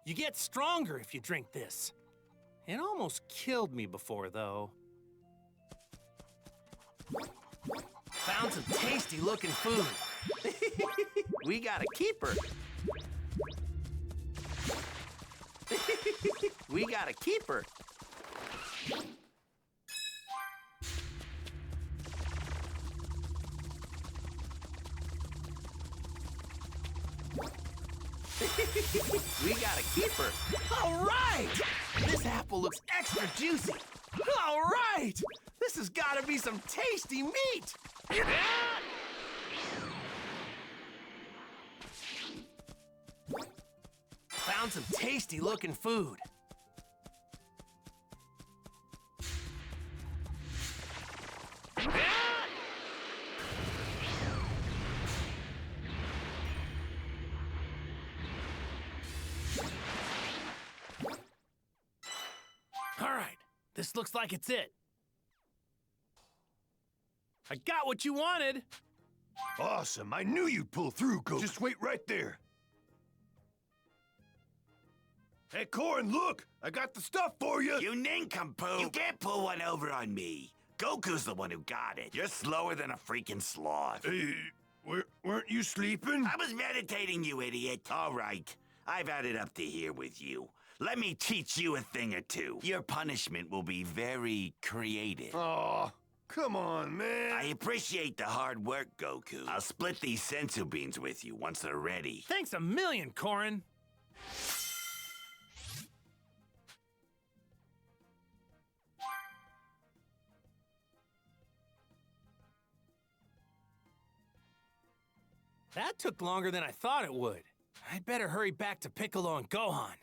You get stronger if you drink this. It almost killed me before, though. Found some tasty looking food. We got a keeper. We got a keeper. We got a keeper. All right! This apple looks extra juicy. All right! This has got to be some tasty meat. Found some tasty looking food. All right, this looks like it's it. I got what you wanted. Awesome. I knew you'd pull through, Goku. Just wait right there. Hey, Korin, look! I got the stuff for you! You nincompoop! You can't pull one over on me. Goku's the one who got it. You're slower than a freaking sloth. Hey, weren't you sleeping? I was meditating, you idiot. All right, I've had it up to here with you. Let me teach you a thing or two. Your punishment will be very creative. Aw, come on, man. I appreciate the hard work, Goku. I'll split these sensu beans with you once they're ready. Thanks a million, Korin. That took longer than I thought it would. I'd better hurry back to Piccolo and Gohan.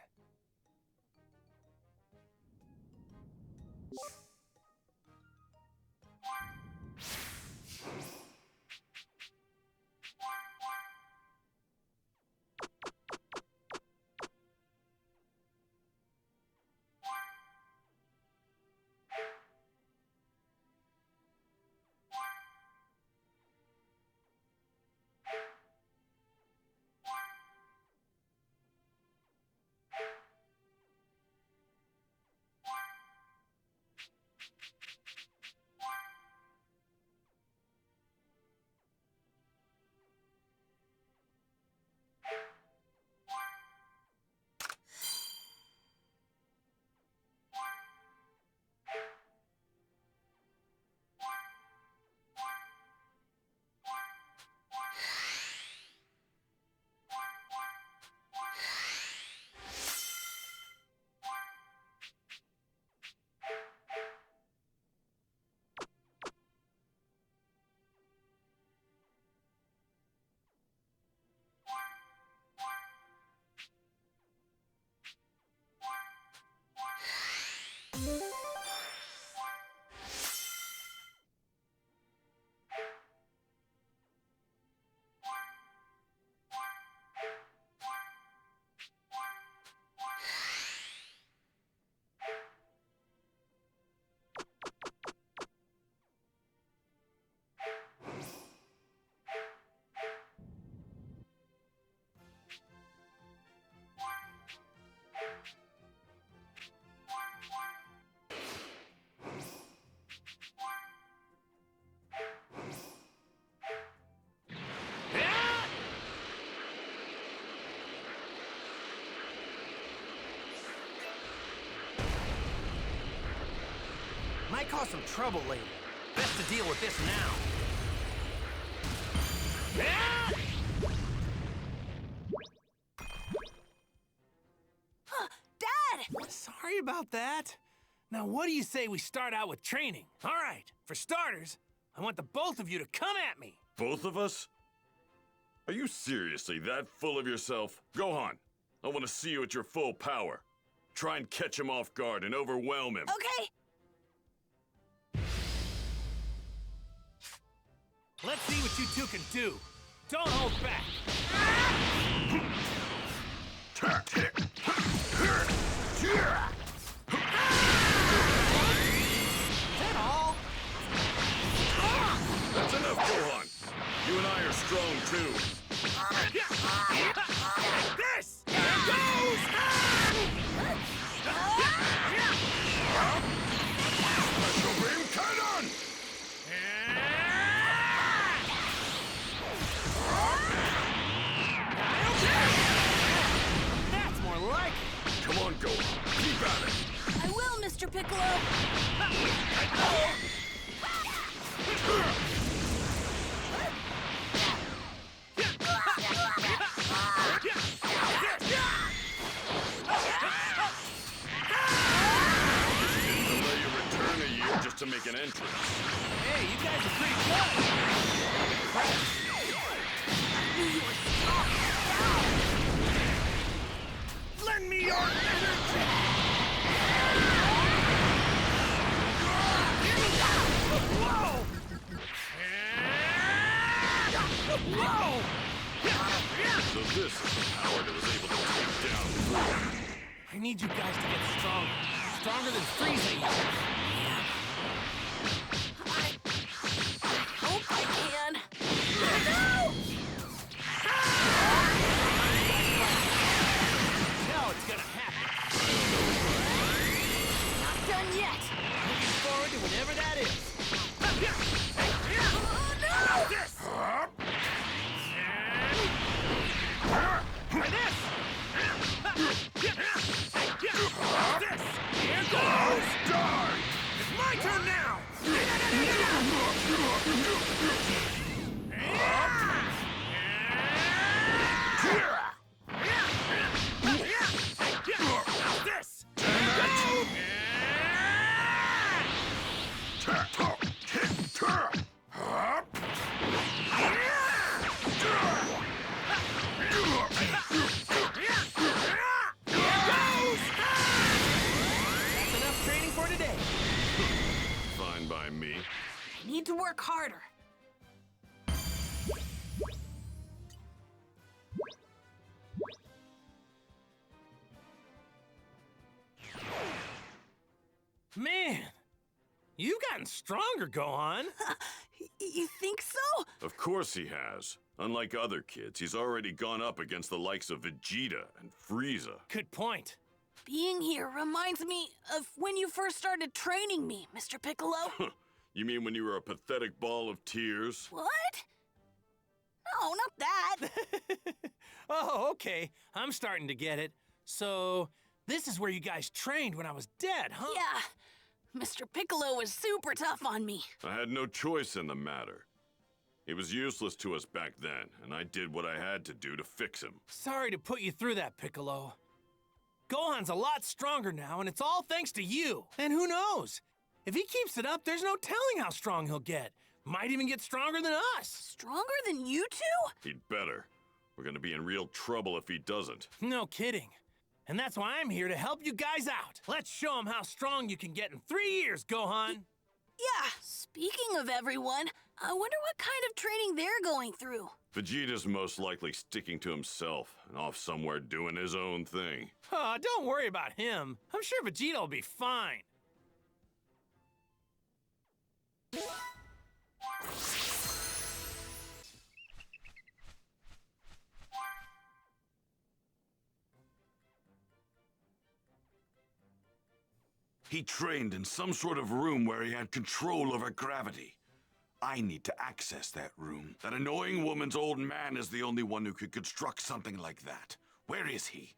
Might cause some trouble later. Best to deal with this now. Dad! Sorry about that. Now, what do you say we start out with training? All right, for starters, I want the both of you to come at me. Both of us? Are you seriously that full of yourself? Gohan, I want to see you at your full power. Try and catch him off guard and overwhelm him. Okay. Let's see what you two can do. Don't hold back. Is that all? That's enough, Gohan. You and I are strong, too. This! There goes! Special beam cannon! That's more like it. Come on, Gohan. Keep at it. I will, Mr. Piccolo. I'll let you return a year just to make an entrance. Hey, you guys are pretty good. Lend me your energy! Whoa! Whoa! So this is the power that was able to take down Frieza. I need you guys to get stronger. Stronger than Frieza even. I hope I can. No, it's gonna happen. Not done yet. Looking forward to whenever that is. Oh, no! This! Try this! This! Here goes! Die! It's my turn now! This! That's enough training for today. Fine by me. I need to work harder. Man, you've gotten stronger, Gohan. You think so? Of course he has. Unlike other kids, he's already gone up against the likes of Vegeta and Frieza. Good point. Being here reminds me of when you first started training me, Mr. Piccolo. You mean when you were a pathetic ball of tears? What? No, not that. Oh, okay. I'm starting to get it. So, this is where you guys trained when I was dead, huh? Yeah. Mr. Piccolo was super tough on me. I had no choice in the matter. He was useless to us back then, and I did what I had to do to fix him. Sorry to put you through that, Piccolo. Gohan's a lot stronger now, and it's all thanks to you. And who knows? If he keeps it up, there's no telling how strong he'll get. Might even get stronger than us. Stronger than you two? He'd better. We're gonna be in real trouble if he doesn't. No kidding. And that's why I'm here to help you guys out. Let's show him how strong you can get in 3 years, Gohan. Yeah. Speaking of everyone, I wonder what kind of training they're going through. Vegeta's most likely sticking to himself and off somewhere doing his own thing. Oh, don't worry about him. I'm sure Vegeta will be fine. He trained in some sort of room where he had control over gravity. I need to access that room. That annoying woman's old man is the only one who could construct something like that. Where is he?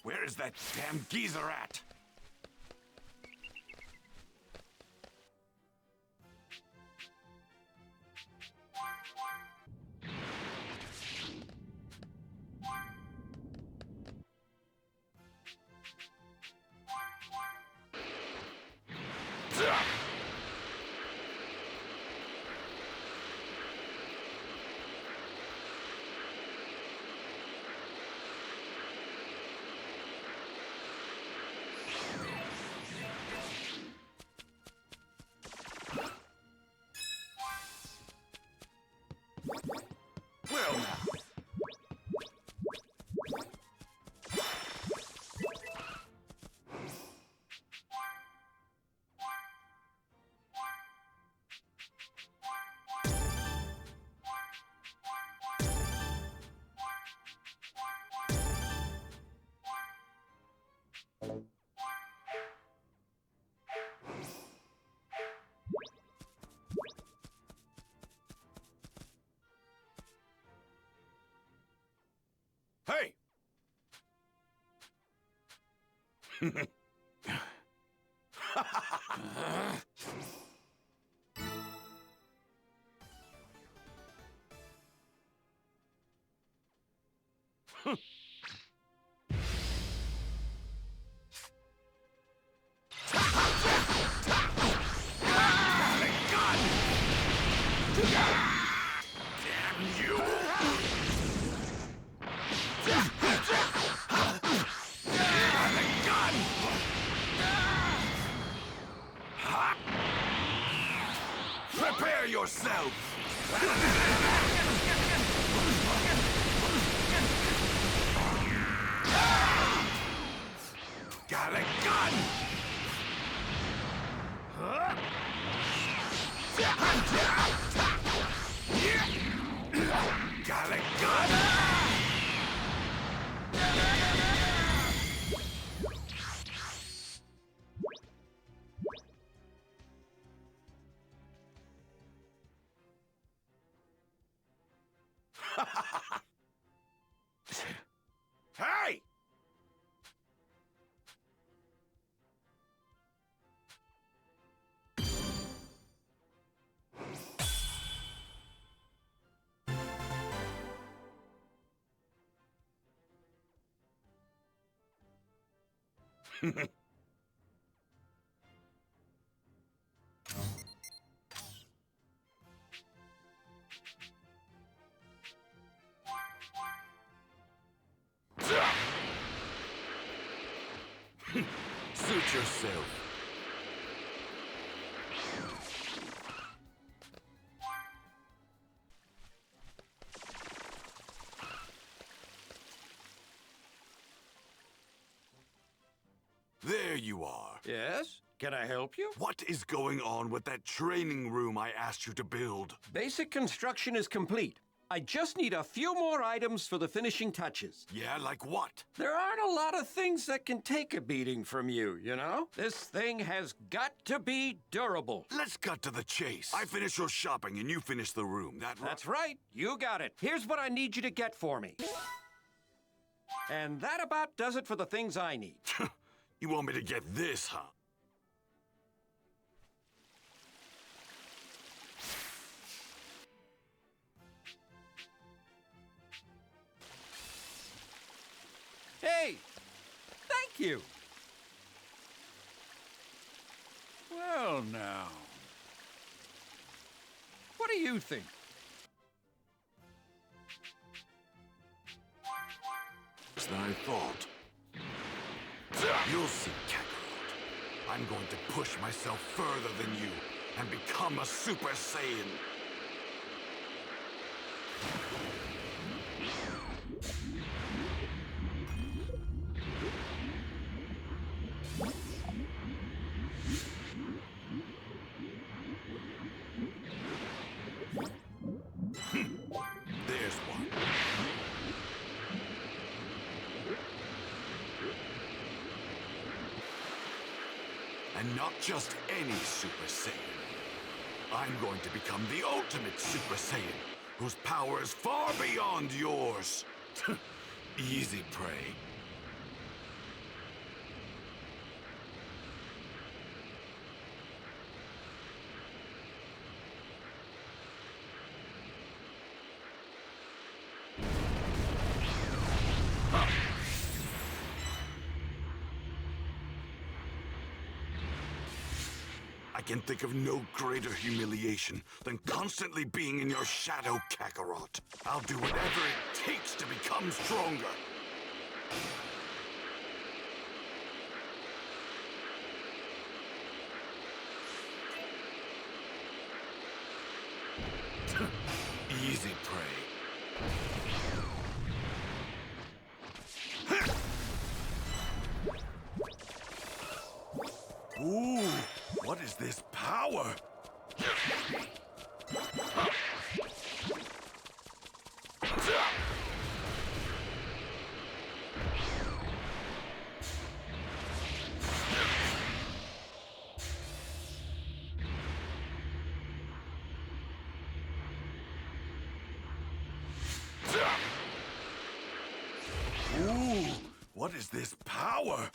Where is that damn geezer at? Hey! Prepare yourself! Got a gun! Got a gun! Hey! Suit yourself. There you are. Yes? Can I help you? What is going on with that training room I asked you to build? Basic construction is complete. I just need a few more items for the finishing touches. Yeah, like what? There aren't a lot of things that can take a beating from you, you know? This thing has got to be durable. Let's cut to the chase. I finish your shopping and you finish the room. That's right. You got it. Here's what I need you to get for me. And that about does it for the things I need. You want me to get this, huh? Hey! Thank you! Well, now. What do you think? As I thought. You'll see, Kakarot. I'm going to push myself further than you and become a Super Saiyan. There's one. And not just any Super Saiyan. I'm going to become the ultimate Super Saiyan, whose power is far beyond yours. Easy prey. I can think of no greater humiliation than constantly being in your shadow, Kakarot. I'll do whatever it takes to become stronger. Easy prey. Ooh, what is this power? What is this power?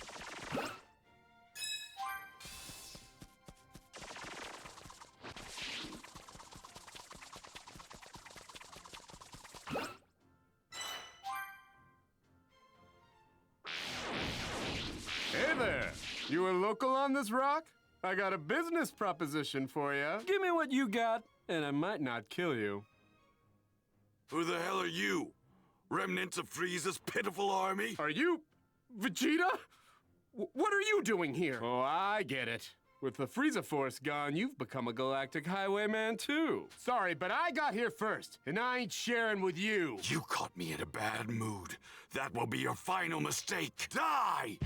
Hey there! You a local on this rock? I got a business proposition for you. Give me what you got, and I might not kill you. Who the hell are you? Remnants of Frieza's pitiful army? Are you Vegeta? What are you doing here? Oh, I get it. With the Frieza Force gone, you've become a galactic highwayman too. Sorry, but I got here first, and I ain't sharing with you. You caught me in a bad mood. That will be your final mistake. Die!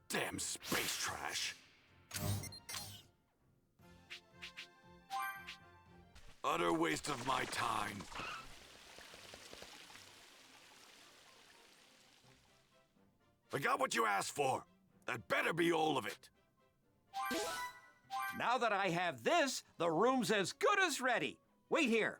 Damn space trash. Utter waste of my time. I got what you asked for. That better be all of it. Now that I have this, the room's as good as ready. Wait here.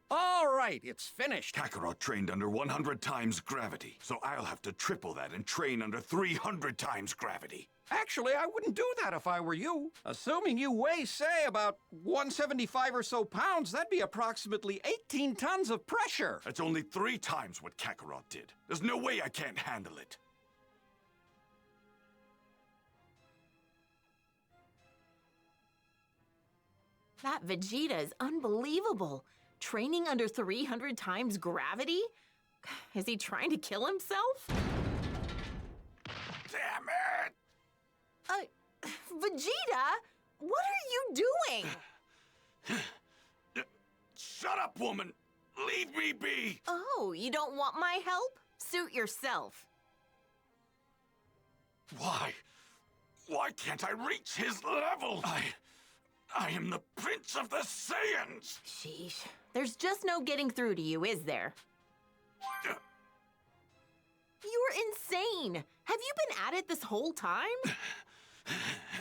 All right, it's finished. Kakarot trained under 100 times gravity, so I'll have to triple that and train under 300 times gravity. Actually, I wouldn't do that if I were you. Assuming you weigh, say, about 175 or so pounds, that'd be approximately 18 tons of pressure. That's only 3 times what Kakarot did. There's no way I can't handle it. That Vegeta is unbelievable. Training under 300 times gravity? Is he trying to kill himself? Damn it! Vegeta? What are you doing? Shut up, woman! Leave me be! Oh, you don't want my help? Suit yourself. Why? Why can't I reach his level? I am the Prince of the Saiyans! Sheesh. There's just no getting through to you, is there? You're insane! Have you been at it this whole time?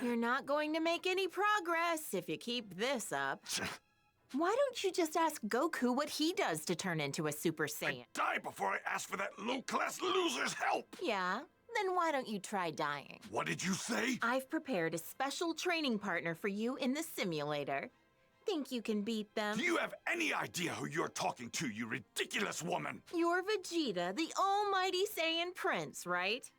You're not going to make any progress if you keep this up. Why don't you just ask Goku what he does to turn into a Super Saiyan? I'd die before I ask for that low-class loser's help! Yeah? Then why don't you try dying? What did you say? I've prepared a special training partner for you in the simulator. Think you can beat them? Do you have any idea who you're talking to, you ridiculous woman? You're Vegeta, the almighty Saiyan Prince, right?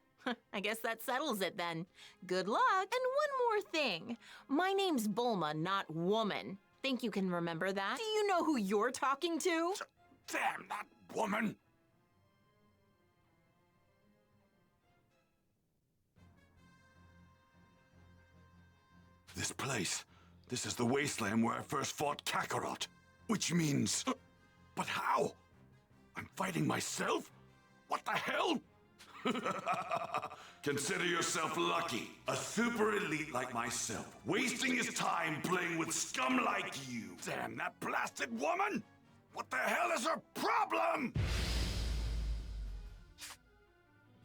I guess that settles it then. Good luck. And one more thing. My name's Bulma, not woman. Think you can remember that? Do you know who you're talking to? Damn that woman! This place. This is the wasteland where I first fought Kakarot. Which means... But how? I'm fighting myself? What the hell? Consider yourself lucky. A super elite like myself, wasting his time playing with scum like you. Damn that blasted woman! What the hell is her problem?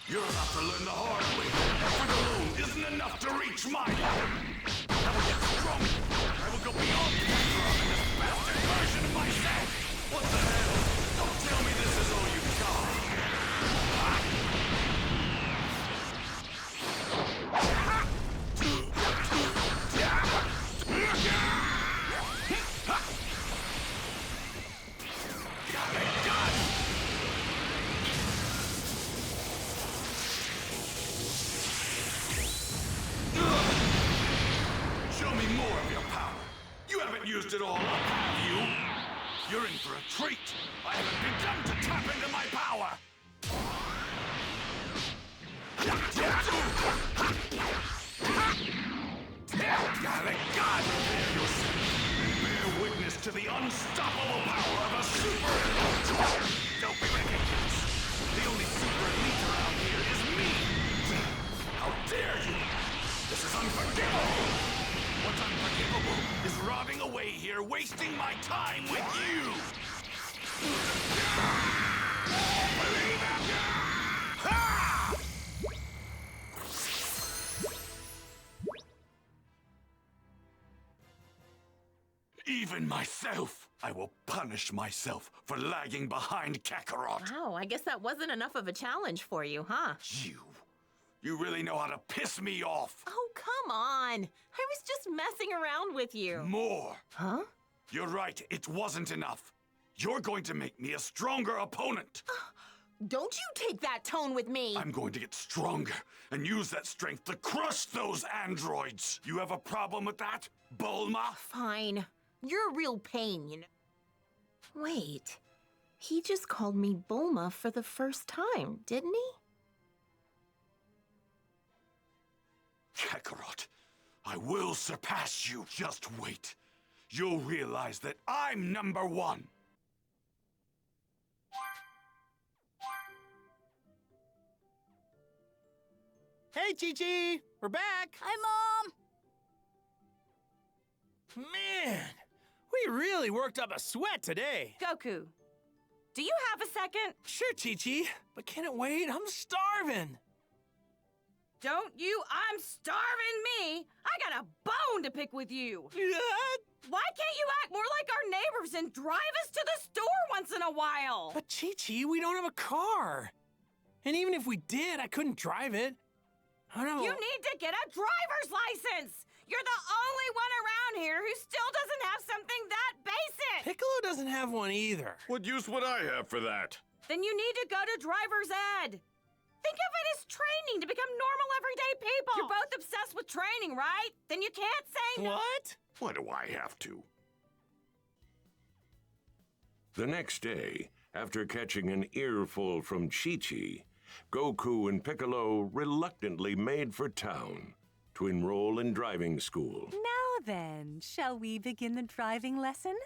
You're about to learn the hard way. Effort alone isn't enough to reach my level. I will get stronger. I will go beyond Kakarot and this bastard version of myself. What the hell? Don't tell me this is all you've got. used it all up, have you? You're in for a treat. I haven't begun to tap into my power. Bear witness to the unstoppable power of a super elite. Don't be ridiculous. The only super elite around here is me. How dare you? This is unforgivable. What's unforgivable is rotting away here, wasting my time with you. Believe it. Ha! Even myself, I will punish myself for lagging behind Kakarot. Wow, I guess that wasn't enough of a challenge for you, huh? You really know how to piss me off. Oh, come on. I was just messing around with you. More. Huh? You're right, it wasn't enough. You're going to make me a stronger opponent. Don't you take that tone with me. I'm going to get stronger and use that strength to crush those androids. You have a problem with that, Bulma? Fine. You're a real pain, you know. Wait. He just called me Bulma for the first time, didn't he? Kakarot, I will surpass you. Just wait. You'll realize that I'm number one. Hey, Chi-Chi! We're back! Hi, Mom! Man, we really worked up a sweat today. Goku, do you have a second? Sure, Chi-Chi, but can it wait? I'm starving. Don't you? I'm starving me. I got a bone to pick with you. Why can't you act more like our neighbors and drive us to the store once in a while? But Chi-Chi, we don't have a car. And even if we did, I couldn't drive it. I don't know. You need to get a driver's license. You're the only one around here who still doesn't have something that basic. Piccolo doesn't have one either. What use would I have for that? Then you need to go to driver's ed. Think of it as training to become normal everyday people. You're both obsessed with training, right? Then you can't say no. What? Why do I have to? The next day, after catching an earful from Chi-Chi, Goku and Piccolo reluctantly made for town to enroll in driving school. Now then, shall we begin the driving lesson?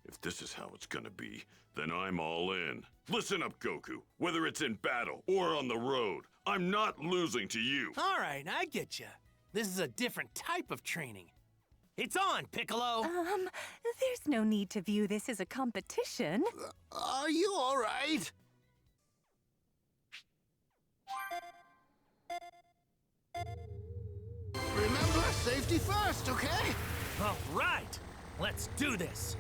If this is how it's gonna be, then I'm all in. Listen up, Goku. Whether it's in battle or on the road, I'm not losing to you. All right, I get you. This is a different type of training. It's on, Piccolo! There's no need to view this as a competition. Are you all right? Remember, safety first, okay? All right, let's do this.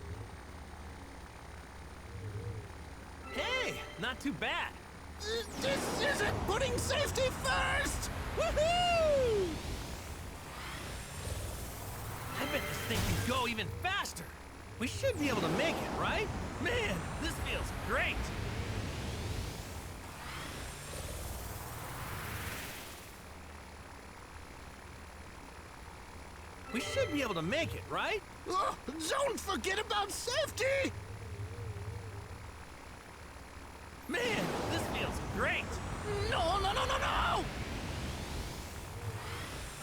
Hey, not too bad. This isn't putting safety first! Woohoo! I bet this thing can go even faster. We should be able to make it, right? Man, this feels great. We should be able to make it, right? Oh, don't forget about safety! Man, this feels great. No, no, no, no, no!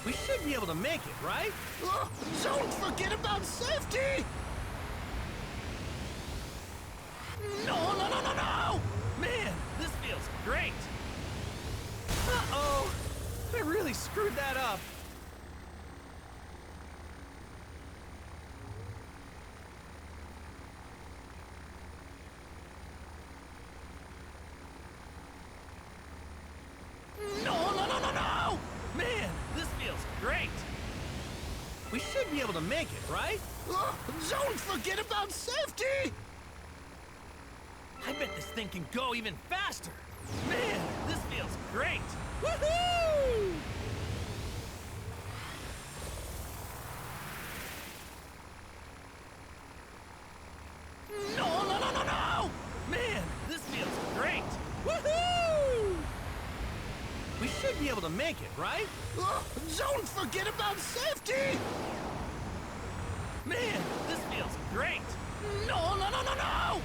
We should be able to make it, right? Oh, don't forget about safety! No, no, no, no, no! Man, this feels great. Uh-oh. I really screwed that up. No, no, no, no, no! Man, this feels great. We should be able to make it, right? Oh, don't forget about safety! I bet this thing can go even faster. Man, this feels great. Woohoo! No, no, no, no, no! Man, this feels great. Woohoo! We should be able to make it, right? Oh, don't forget about safety! Man, this great. No, no, no, no, no!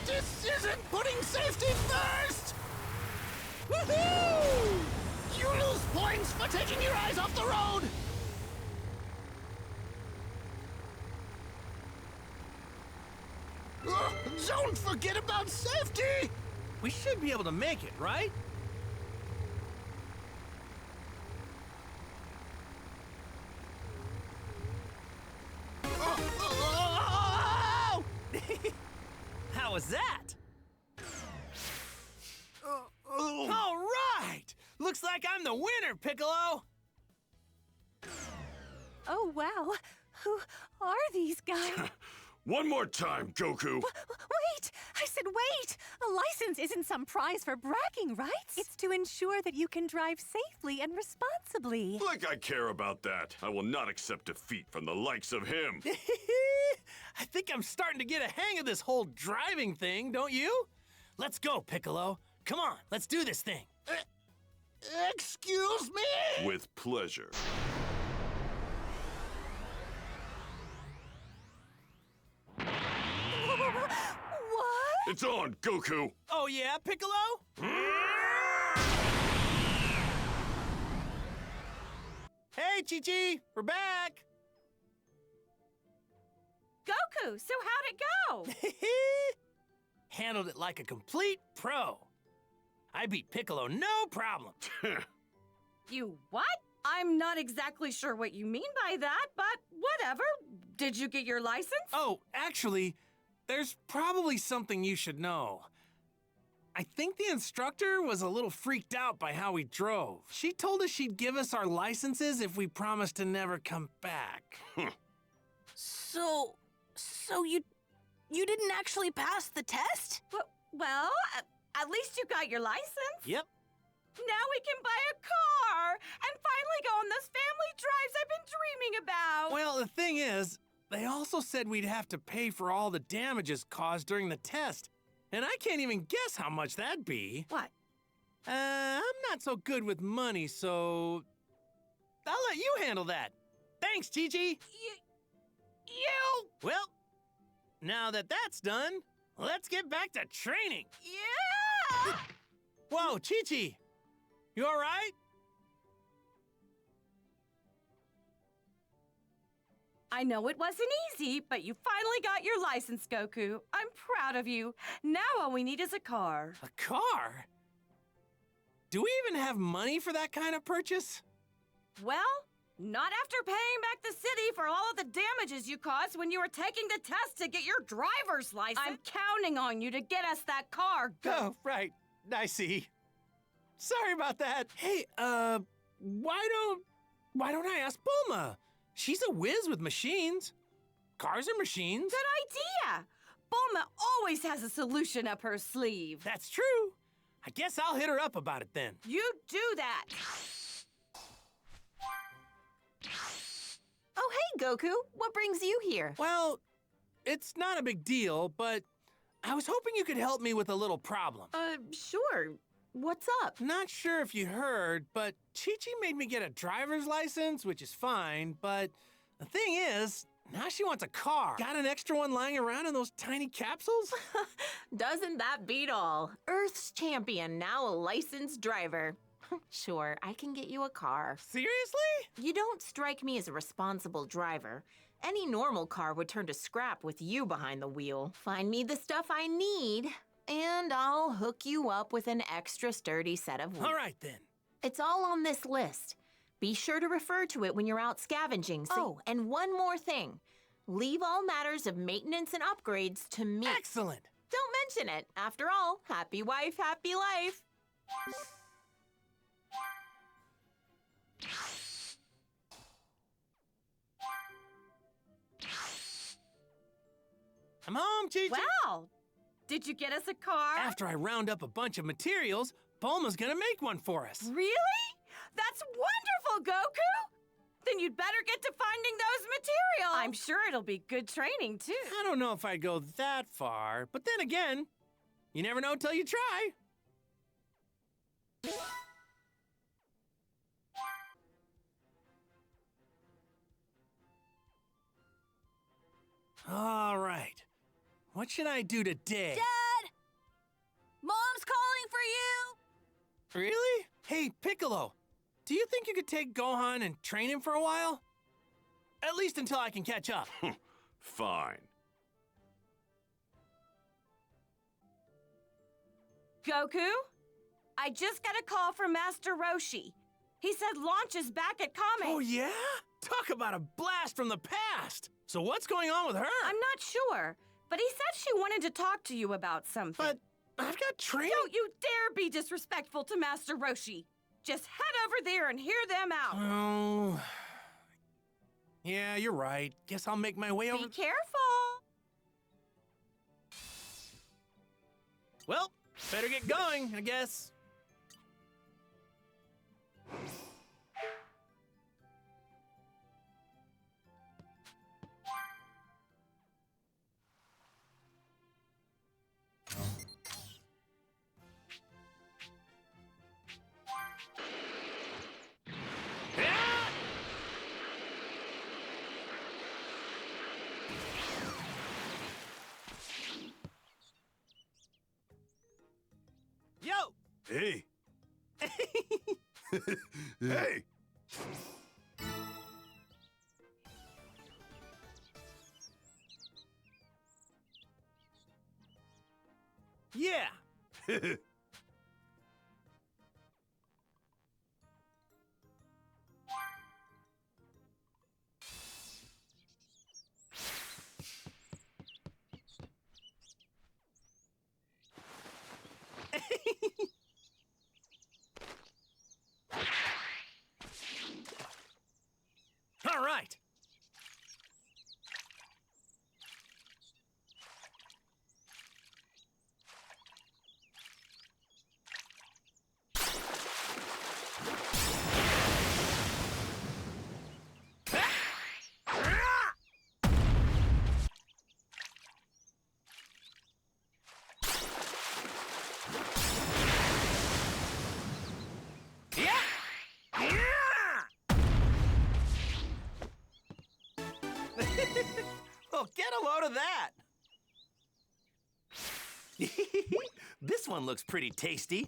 This isn't putting safety first! Woohoo! You lose points for taking your eyes off the road! Don't forget about safety! We should be able to make it, right? How was that? All right! Looks like I'm the winner, Piccolo! Oh, wow. Who are these guys? One more time, Goku! Wait! I said wait! A license isn't some prize for bragging rights. It's to ensure that you can drive safely and responsibly. Like I care about that. I will not accept defeat from the likes of him. I think I'm starting to get a hang of this whole driving thing, don't you? Let's go, Piccolo. Come on, let's do this thing. Excuse me? With pleasure. What? It's on, Goku! Oh yeah, Piccolo? Hey, Chi-Chi! We're back! Goku, so how'd it go? Handled it like a complete pro. I beat Piccolo no problem. You what? I'm not exactly sure what you mean by that, but whatever. Did you get your license? Oh, actually, there's probably something you should know. I think the instructor was a little freaked out by how we drove. She told us she'd give us our licenses if we promised to never come back. So you didn't actually pass the test? Well, at least you got your license. Yep. Now we can buy a car and finally go on those family drives I've been dreaming about. Well, the thing is, they also said we'd have to pay for all the damages caused during the test. And I can't even guess how much that'd be. What? I'm not so good with money, so I'll let you handle that. Thanks, Chi-Chi. You! Well, now that that's done, let's get back to training. Yeah! Whoa, Chi-Chi. You all right? I know it wasn't easy, but you finally got your license, Goku. I'm proud of you. Now all we need is a car. A car? Do we even have money for that kind of purchase? Well, not after paying back the city for all of the damages you caused when you were taking the test to get your driver's license. I'm counting on you to get us that car, Oh, right. I see. Sorry about that. Hey, why don't I ask Bulma? She's a whiz with machines. Cars are machines. Good idea. Bulma always has a solution up her sleeve. That's true. I guess I'll hit her up about it then. You do that. Oh, hey, Goku. What brings you here? Well, it's not a big deal, but I was hoping you could help me with a little problem. Sure. What's up? Not sure if you heard, but Chi-Chi made me get a driver's license, which is fine, but the thing is, now she wants a car. Got an extra one lying around in those tiny capsules? Doesn't that beat all? Earth's champion, now a licensed driver. Sure, I can get you a car. Seriously? You don't strike me as a responsible driver. Any normal car would turn to scrap with you behind the wheel. Find me the stuff I need, and I'll hook you up with an extra sturdy set of wheels. All right, then. It's all on this list. Be sure to refer to it when you're out scavenging. Oh, and one more thing. Leave all matters of maintenance and upgrades to me. Excellent. Don't mention it. After all, happy wife, happy life. I'm home, Chi-Chi. Wow. Did you get us a car? After I round up a bunch of materials, Bulma's gonna make one for us. Really? That's wonderful, Goku! Then you'd better get to finding those materials. I'm sure it'll be good training, too. I don't know if I'd go that far, but then again, you never know till you try. All right. What should I do today? Dad! Mom's calling for you! Really? Hey, Piccolo, do you think you could take Gohan and train him for a while? At least until I can catch up. Fine. Goku? I just got a call from Master Roshi. He said launch is back at Kame. Oh, yeah? Talk about a blast from the past. So what's going on with her? I'm not sure, but he said she wanted to talk to you about something. But I've got training. Don't you dare be disrespectful to Master Roshi. Just head over there and hear them out. Oh. Yeah, you're right. Guess I'll make my way over. Be careful. Well, better get going, I guess. Yo! Hey! Hey! Yeah! All right. Well, get a load of that. This one looks pretty tasty.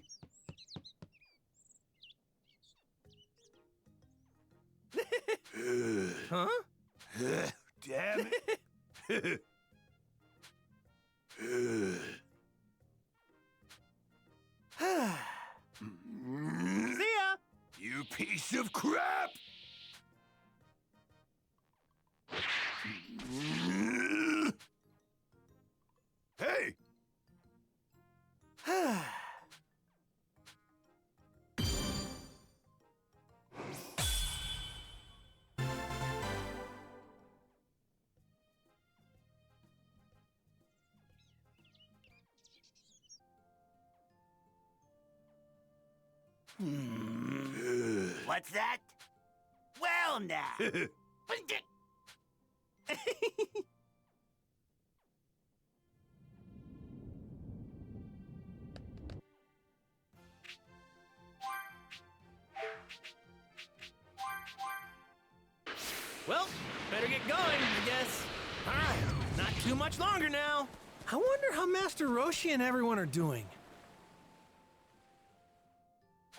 Huh? Damn it. See ya! You piece of crap! Hey! What's that? Well, now. Well, better get going, I guess. All right, not too much longer now. I wonder how Master Roshi and everyone are doing.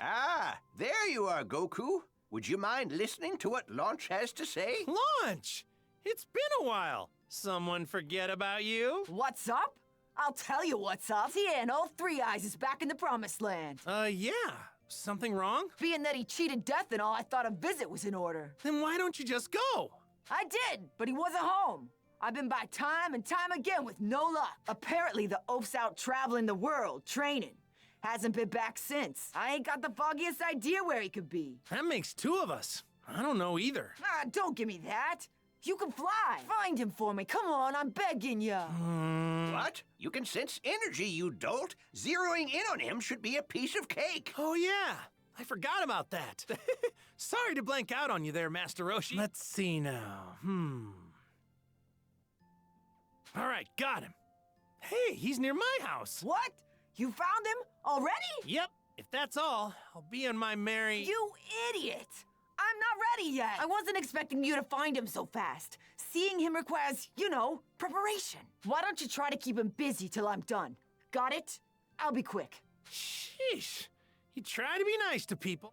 Ah, there you are, Goku. Would you mind listening to what Launch has to say? Launch! It's been a while. Someone forget about you? What's up? I'll tell you what's up. Tien, all Three Eyes is back in the Promised Land. Yeah. Something wrong? Being that he cheated death and all, I thought a visit was in order. Then why don't you just go? I did, but he wasn't home. I've been by time and time again with no luck. Apparently, the oaf's out traveling the world, training. Hasn't been back since. I ain't got the foggiest idea where he could be. That makes two of us. I don't know either. Ah, don't give me that. You can fly. Find him for me. Come on, I'm begging ya. What? You can sense energy, you dolt. Zeroing in on him should be a piece of cake. Oh, yeah. I forgot about that. Sorry to blank out on you there, Master Roshi. Let's see now. All right, got him. Hey, he's near my house. What? You found him already? Yep. If that's all, I'll be on my merry... You idiot! I'm not ready yet. I wasn't expecting you to find him so fast. Seeing him requires, you know, preparation. Why don't you try to keep him busy till I'm done? Got it? I'll be quick. Sheesh. You try to be nice to people.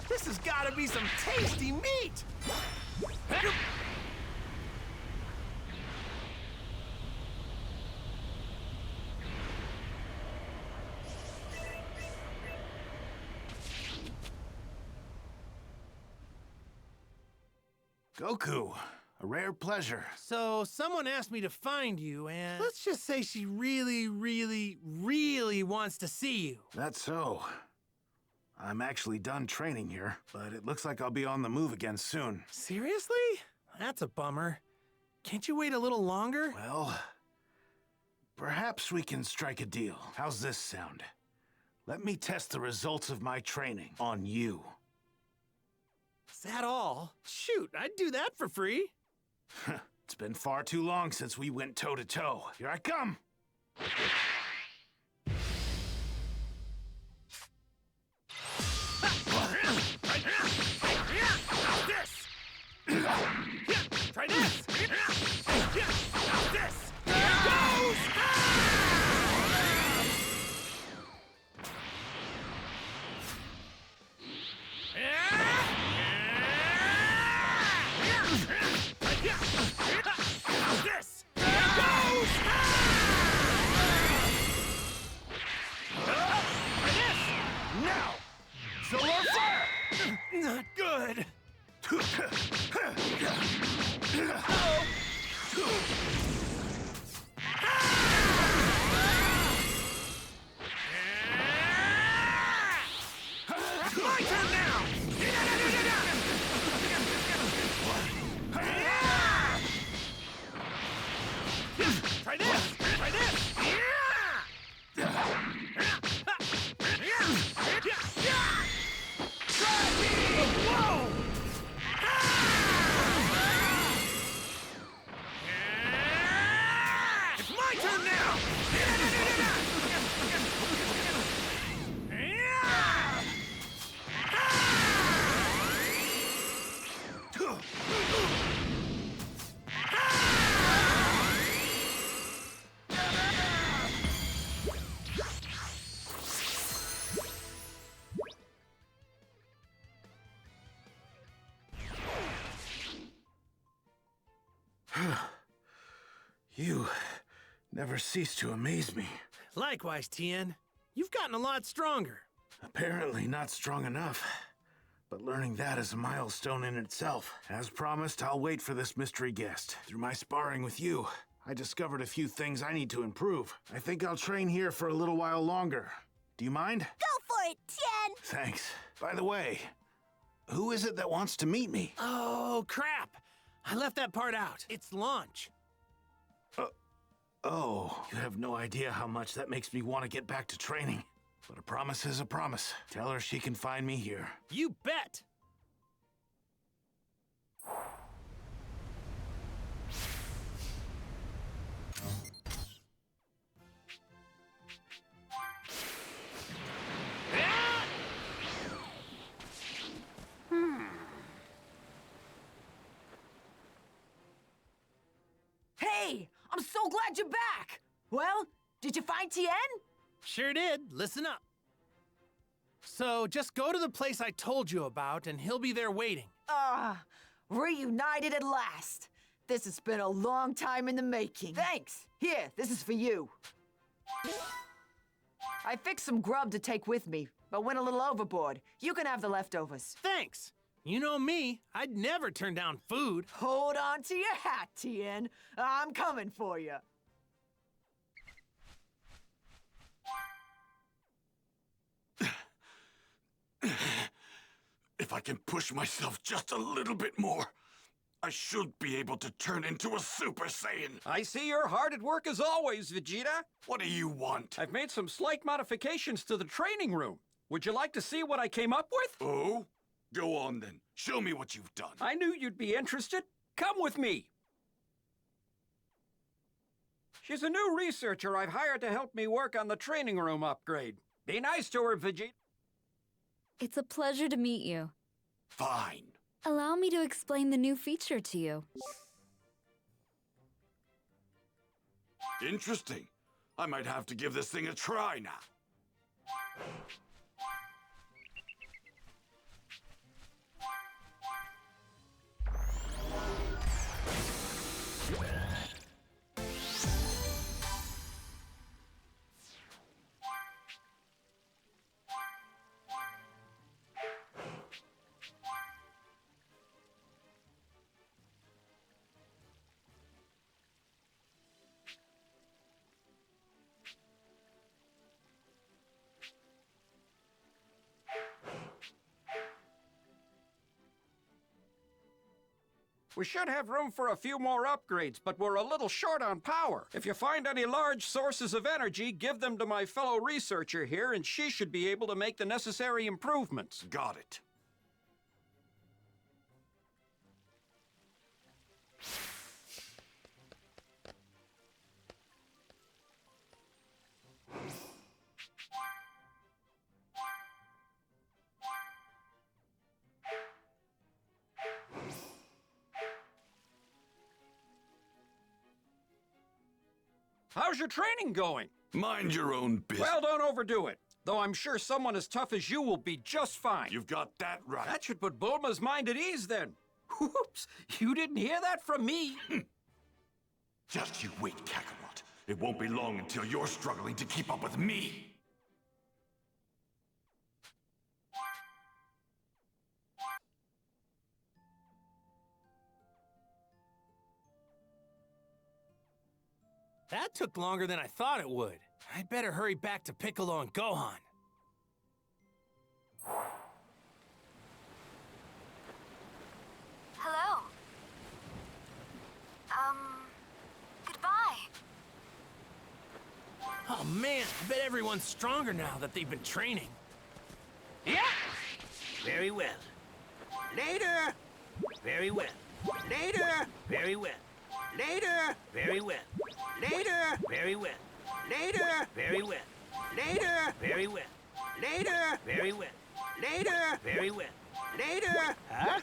This has got to be some tasty meat! Goku, a rare pleasure. So, someone asked me to find you, and let's just say she really, really, really wants to see you. That's so. I'm actually done training here, but it looks like I'll be on the move again soon. Seriously? That's a bummer. Can't you wait a little longer? Well, perhaps we can strike a deal. How's this sound? Let me test the results of my training on you. Is that all? Shoot, I'd do that for free. It's been far too long since we went toe-to-toe. Here I come! Try this! This! There goes! This! There goes! Now! Solar fire! Not good. It's my turn now! Try this! Try this! Whoa! It's my turn now! You never cease to amaze me. Likewise, Tien. You've gotten a lot stronger. Apparently not strong enough. But learning that is a milestone in itself. As promised, I'll wait for this mystery guest. Through my sparring with you, I discovered a few things I need to improve. I think I'll train here for a little while longer. Do you mind? Go for it, Tien! Thanks. By the way, who is it that wants to meet me? Oh, crap! I left that part out. It's launch. Oh, you have no idea how much that makes me want to get back to training. But a promise is a promise. Tell her she can find me here. You bet! Hey, I'm so glad you're back! Well, did you find Tien? Sure did. Listen up. So, just go to the place I told you about, and he'll be there waiting. Reunited at last. This has been a long time in the making. Thanks. Here, this is for you. I fixed some grub to take with me, but went a little overboard. You can have the leftovers. Thanks. You know me, I'd never turn down food. Hold on to your hat, Tien. I'm coming for you. If I can push myself just a little bit more, I should be able to turn into a Super Saiyan. I see you're hard at work as always, Vegeta. What do you want? I've made some slight modifications to the training room. Would you like to see what I came up with? Oh? Go on then. Show me what you've done. I knew you'd be interested. Come with me. She's a new researcher I've hired to help me work on the training room upgrade. Be nice to her, Vegeta. It's a pleasure to meet you. Fine. Allow me to explain the new feature to you. Interesting. I might have to give this thing a try now. We should have room for a few more upgrades, but we're a little short on power. If you find any large sources of energy, give them to my fellow researcher here, and she should be able to make the necessary improvements. Got it. How's your training going? Mind your own business. Well, don't overdo it. Though I'm sure someone as tough as you will be just fine. You've got that right. That should put Bulma's mind at ease then. Whoops, you didn't hear that from me. Just you wait, Kakarot. It won't be long until you're struggling to keep up with me. That took longer than I thought it would. I'd better hurry back to Piccolo and Gohan. Hello. Goodbye. Oh man, I bet everyone's stronger now that they've been training. Yeah! Very well. Later! Very well. Later! Very well. Later! Very well. Later! Very well. Later! Very well. Later! Very well. Later! Very well. Later! Very well. Later! Huh?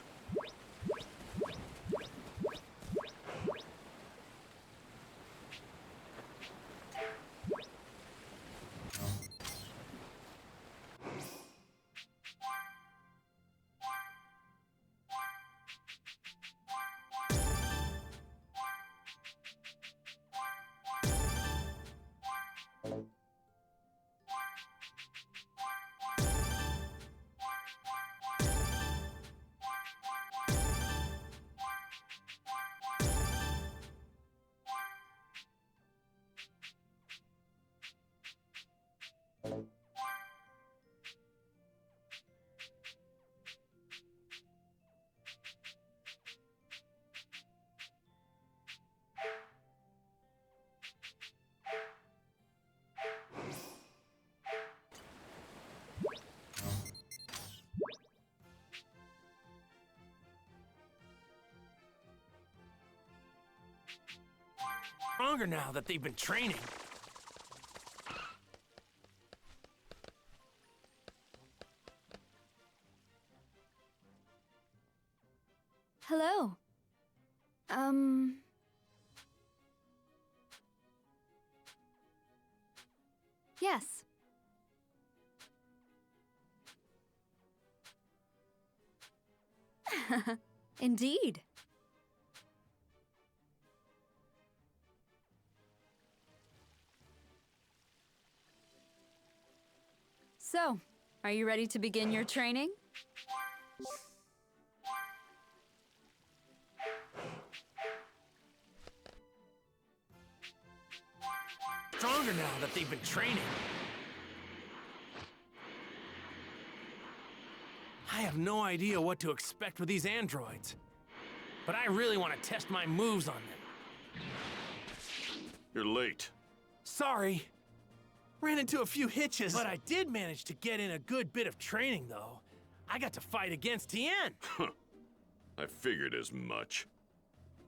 Stronger now that they've been training. Hello. Yes. Indeed. So, are you ready to begin your training? Stronger now that they've been training. I have no idea what to expect with these androids, but I really want to test my moves on them. You're late. Sorry. Ran into a few hitches, but I did manage to get in a good bit of training, though. I got to fight against Tien. I figured as much.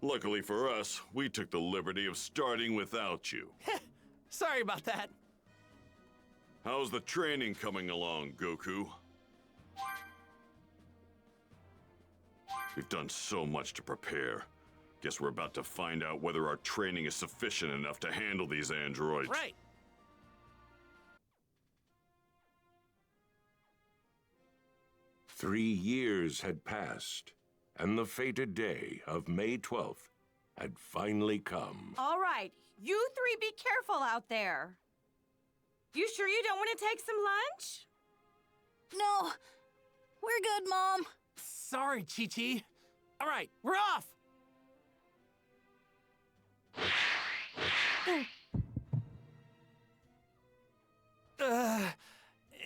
Luckily for us, we took the liberty of starting without you. Sorry about that. How's the training coming along, Goku? We've done so much to prepare. Guess we're about to find out whether our training is sufficient enough to handle these androids. Right. Three years had passed, and the fated day of May 12th had finally come. All right, you three be careful out there. You sure you don't want to take some lunch? No, we're good, Mom. Sorry, Chi-Chi. All right, we're off!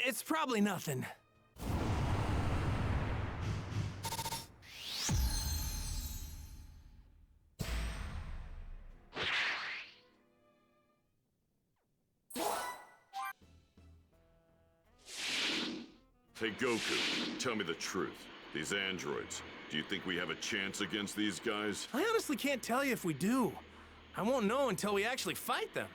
It's probably nothing. Hey, Goku, tell me the truth. These androids, do you think we have a chance against these guys? I honestly can't tell you if we do. I won't know until we actually fight them.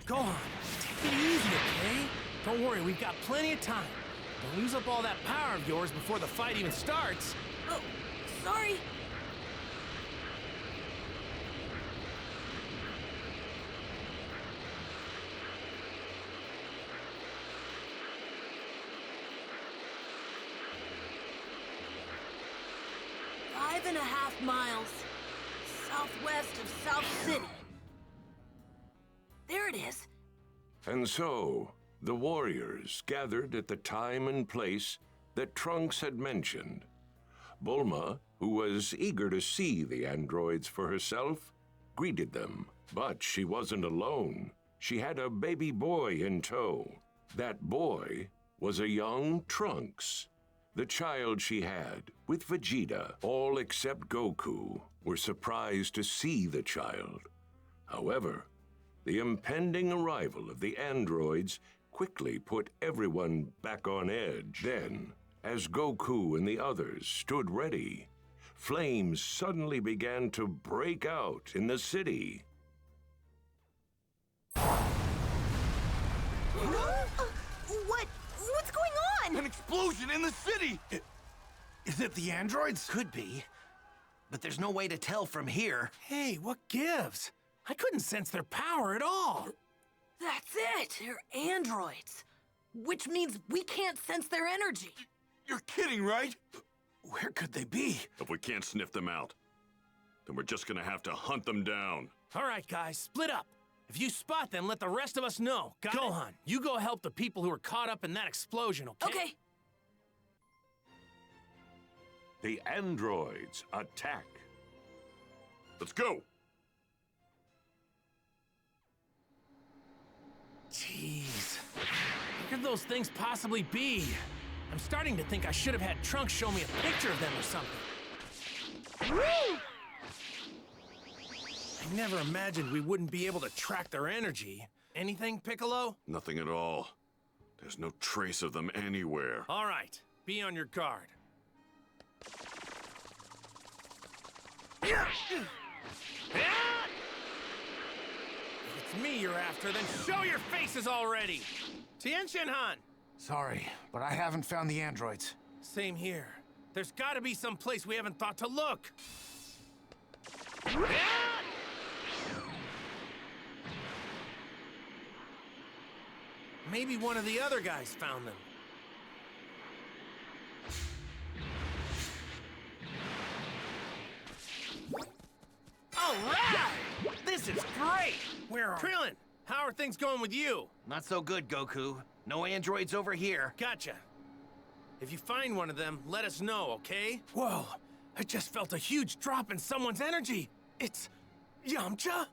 Go on, take it easy, okay? Don't worry, we've got plenty of time. Don't use up all that power of yours before the fight even starts. Oh, sorry. Five and a half miles southwest of South City. There it is. And so, the warriors gathered at the time and place that Trunks had mentioned. Bulma, who was eager to see the androids for herself, greeted them. But she wasn't alone. She had a baby boy in tow. That boy was a young Trunks. The child she had with Vegeta. All except Goku were surprised to see the child. However, the impending arrival of the androids quickly put everyone back on edge. Then, as Goku and the others stood ready, flames suddenly began to break out in the city. What's going on? An explosion in the city! Is it the androids? Could be. But there's no way to tell from here. Hey, what gives? I couldn't sense their power at all. That's it. They're androids. Which means we can't sense their energy. You're kidding, right? Where could they be? If we can't sniff them out, then we're just gonna have to hunt them down. All right, guys, split up. If you spot them, let the rest of us know. Gohan, you go help the people who were caught up in that explosion, okay? Okay. The androids attack. Let's go! Jeez. What could those things possibly be? I'm starting to think I should have had Trunks show me a picture of them or something. Woo! I never imagined we wouldn't be able to track their energy. Anything, Piccolo? Nothing at all. There's no trace of them anywhere. All right, be on your guard. If it's me you're after, then show your faces already! Tien Shinhan! Sorry, but I haven't found the androids. Same here. There's gotta be some place we haven't thought to look. Maybe one of the other guys found them. All right! This is great! Where are Krillin, How are things going with you? Not so good, Goku. No androids over here. Gotcha. If you find one of them, let us know, okay? Whoa, I just felt a huge drop in someone's energy. It's Yamcha?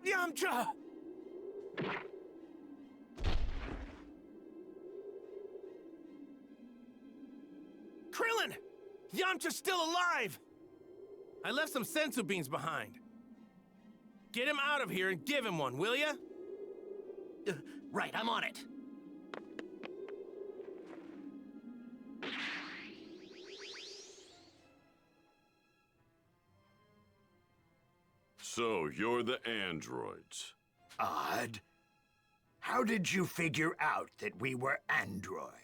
Yamcha! Krillin! Yamcha's still alive! I left some sensu beans behind. Get him out of here and give him one, will ya? Right, I'm on it. So, you're the androids. Odd. How did you figure out that we were androids?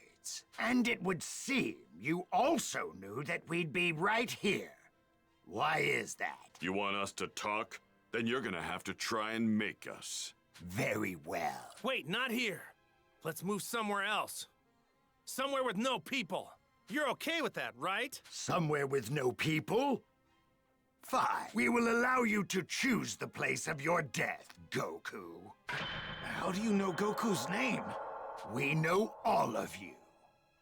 And it would seem you also knew that we'd be right here. Why is that? You want us to talk? Then you're gonna have to try and make us. Very well. Wait, not here. Let's move somewhere else. Somewhere with no people. You're okay with that, right? Somewhere with no people? Fine. We will allow you to choose the place of your death, Goku. How do you know Goku's name? We know all of you.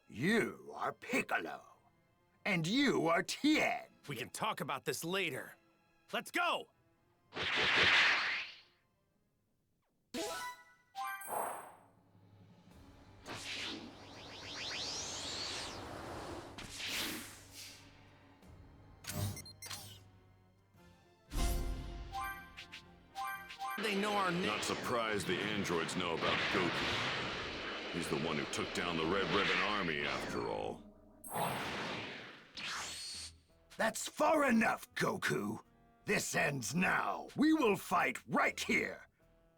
You are Piccolo. And you are Tien. We can talk about this later. Let's go! They know our name. Not surprised the androids know about Goku. He's the one who took down the Red Ribbon Army, after all. That's far enough, Goku. This ends now. We will fight right here.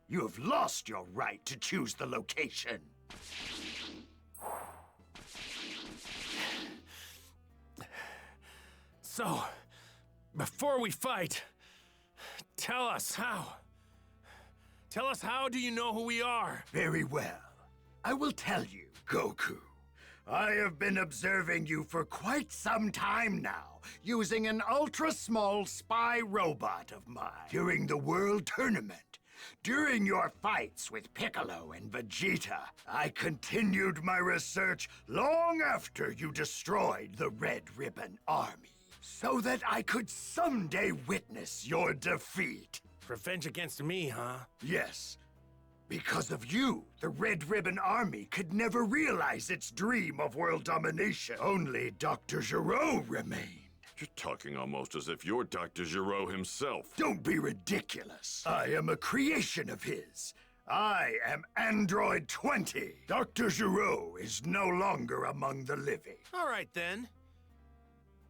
You have lost your right to choose the location. So, before we fight, tell us how. Tell us how do you know who we are? Very well. I will tell you, Goku. I have been observing you for quite some time now, using an ultra-small spy robot of mine during the World Tournament. During your fights with Piccolo and Vegeta, I continued my research long after you destroyed the Red Ribbon Army, so that I could someday witness your defeat. Revenge against me, huh? Yes. Because of you, the Red Ribbon Army could never realize its dream of world domination. Only Dr. Gero remained. You're talking almost as if you're Dr. Gero himself. Don't be ridiculous. I am a creation of his. I am Android 20. Dr. Gero is no longer among the living. All right, then.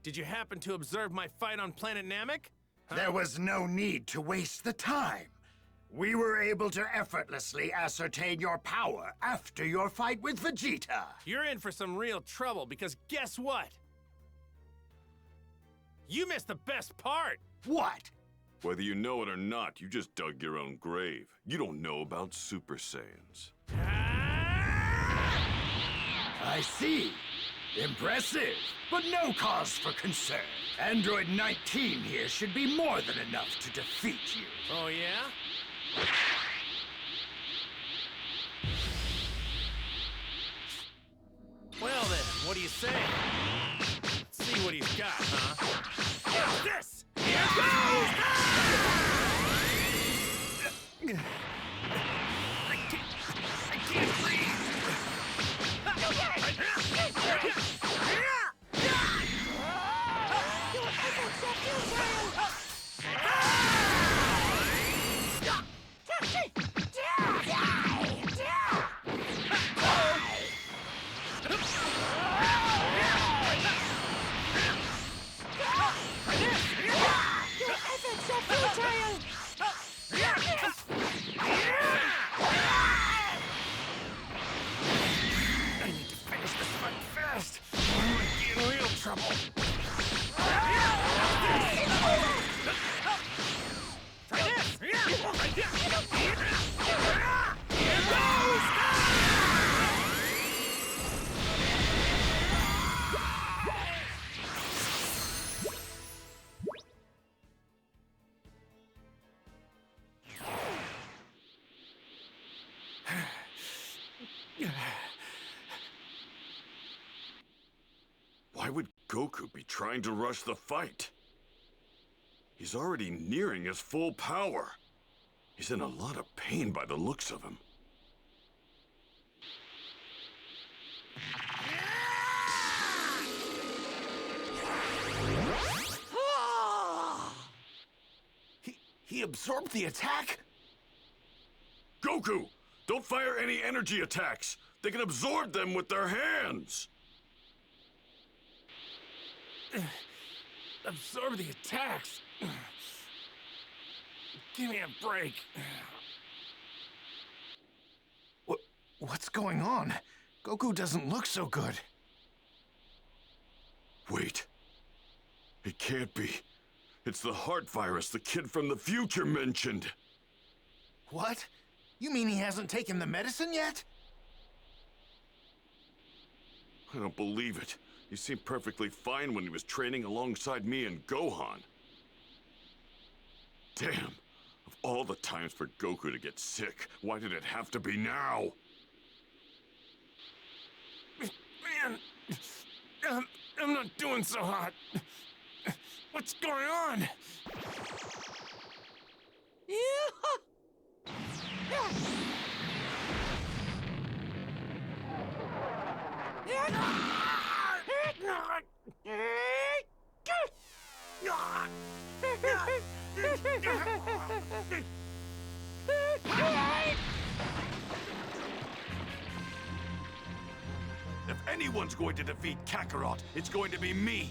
Did you happen to observe my fight on planet Namek? Huh? There was no need to waste the time. We were able to effortlessly ascertain your power after your fight with Vegeta. You're in for some real trouble, because guess what? You missed the best part! What? Whether you know it or not, you just dug your own grave. You don't know about Super Saiyans. I see. Impressive, but no cause for concern. Android 19 here should be more than enough to defeat you. Oh, yeah? Well then, what do you say? Let's see what he's got, huh? How's this? Here goes! I can't breathe! Why would Goku be trying to rush the fight? He's already nearing his full power. He's in a lot of pain by the looks of him. He absorbed the attack? Goku, don't fire any energy attacks. They can absorb them with their hands. Absorb the attacks? Give me a break. What's going on? Goku doesn't look so good. Wait. It can't be. It's the heart virus the kid from the future mentioned. What? You mean he hasn't taken the medicine yet? I don't believe it. He seemed perfectly fine when he was training alongside me and Gohan. Damn. Of all the times for Goku to get sick, why did it have to be now? Man, I'm not doing so hot. What's going on? If anyone's going to defeat Kakarot, it's going to be me,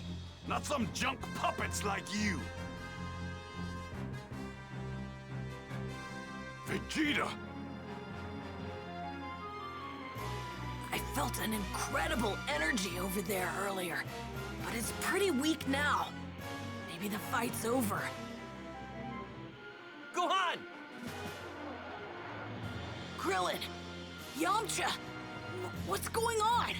not some junk puppets like you. Vegeta! I felt an incredible energy over there earlier, but it's pretty weak now. Maybe the fight's over. Gohan! Krillin! Yamcha! What's going on?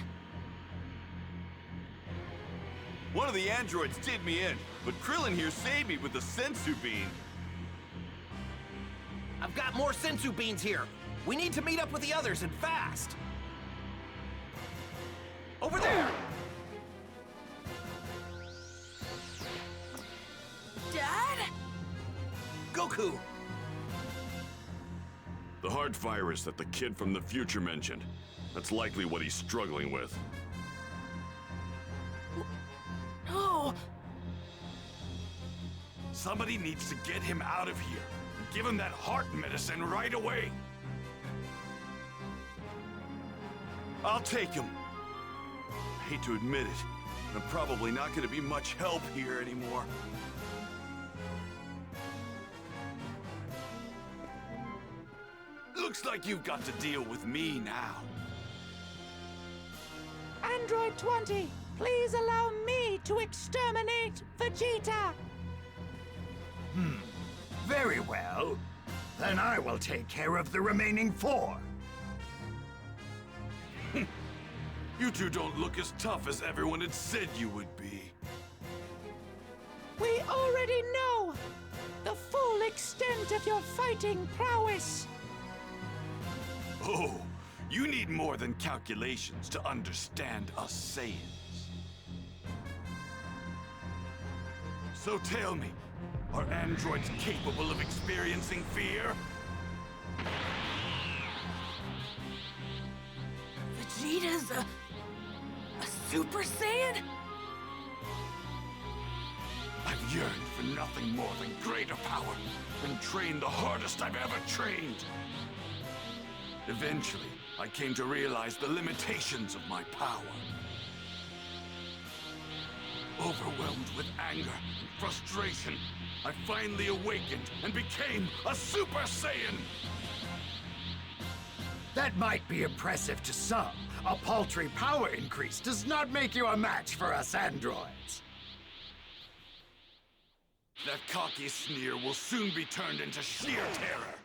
One of the androids did me in, but Krillin here saved me with the sensu bean. I've got more sensu beans here. We need to meet up with the others and fast. Over there! Dad? Goku! The heart virus that the kid from the future mentioned. That's likely what he's struggling with. No! Somebody needs to get him out of here and give him that heart medicine right away. I'll take him. I hate to admit it, but I'm probably not going to be much help here anymore. Looks like you've got to deal with me now. Android 20, please allow me to exterminate Vegeta! Very well. Then I will take care of the remaining 4. You two don't look as tough as everyone had said you would be. We already know the full extent of your fighting prowess. Oh, you need more than calculations to understand us Saiyans. So tell me, are androids capable of experiencing fear? Vegeta's a Super Saiyan? I've yearned for nothing more than greater power and trained the hardest I've ever trained. Eventually, I came to realize the limitations of my power. Overwhelmed with anger and frustration, I finally awakened and became a Super Saiyan! That might be impressive to some. A paltry power increase does not make you a match for us androids. That cocky sneer will soon be turned into sheer terror.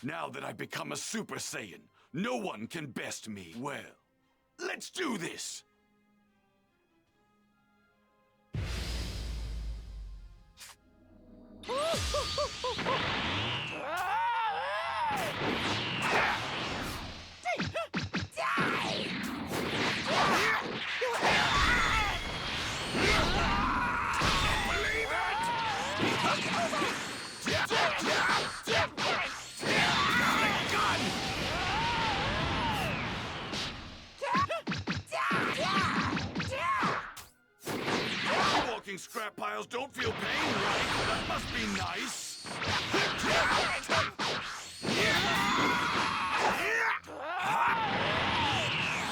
Now that I've become a Super Saiyan, no one can best me. Well, let's do this! Walking scrap piles don't feel pain, right? That must be nice.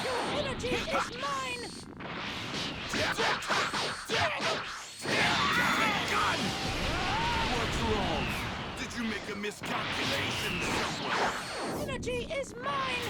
Your energy is mine! Gun! What's wrong? Did you make a miscalculation somewhere? Energy is mine!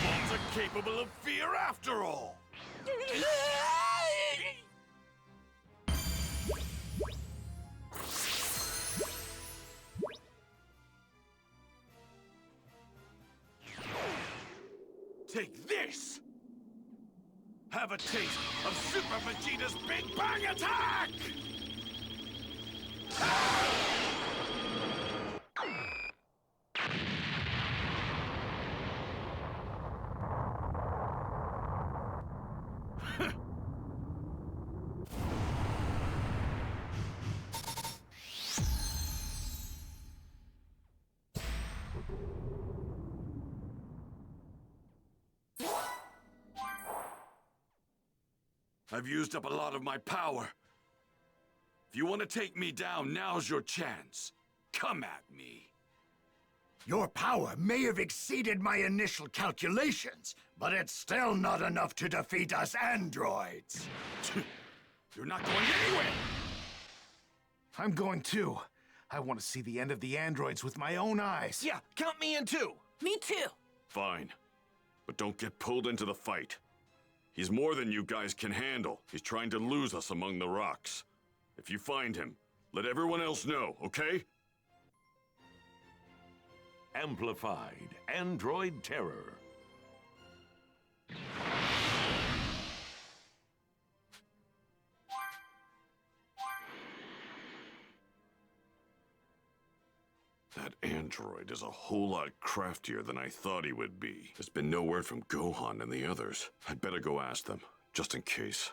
Bombs are capable of fear after all. Take this! Have a taste of Super Vegeta's Big Bang Attack! I've used up a lot of my power. If you want to take me down, now's your chance. Come at me. Your power may have exceeded my initial calculations, but it's still not enough to defeat us androids. You're not going anywhere! I'm going too. I want to see the end of the androids with my own eyes. Yeah, count me in too. Me too. Fine. But don't get pulled into the fight. He's more than you guys can handle. He's trying to lose us among the rocks. If you find him, let everyone else know, okay? Amplified Android Terror. That android is a whole lot craftier than I thought he would be. There's been no word from Gohan and the others. I'd better go ask them, just in case.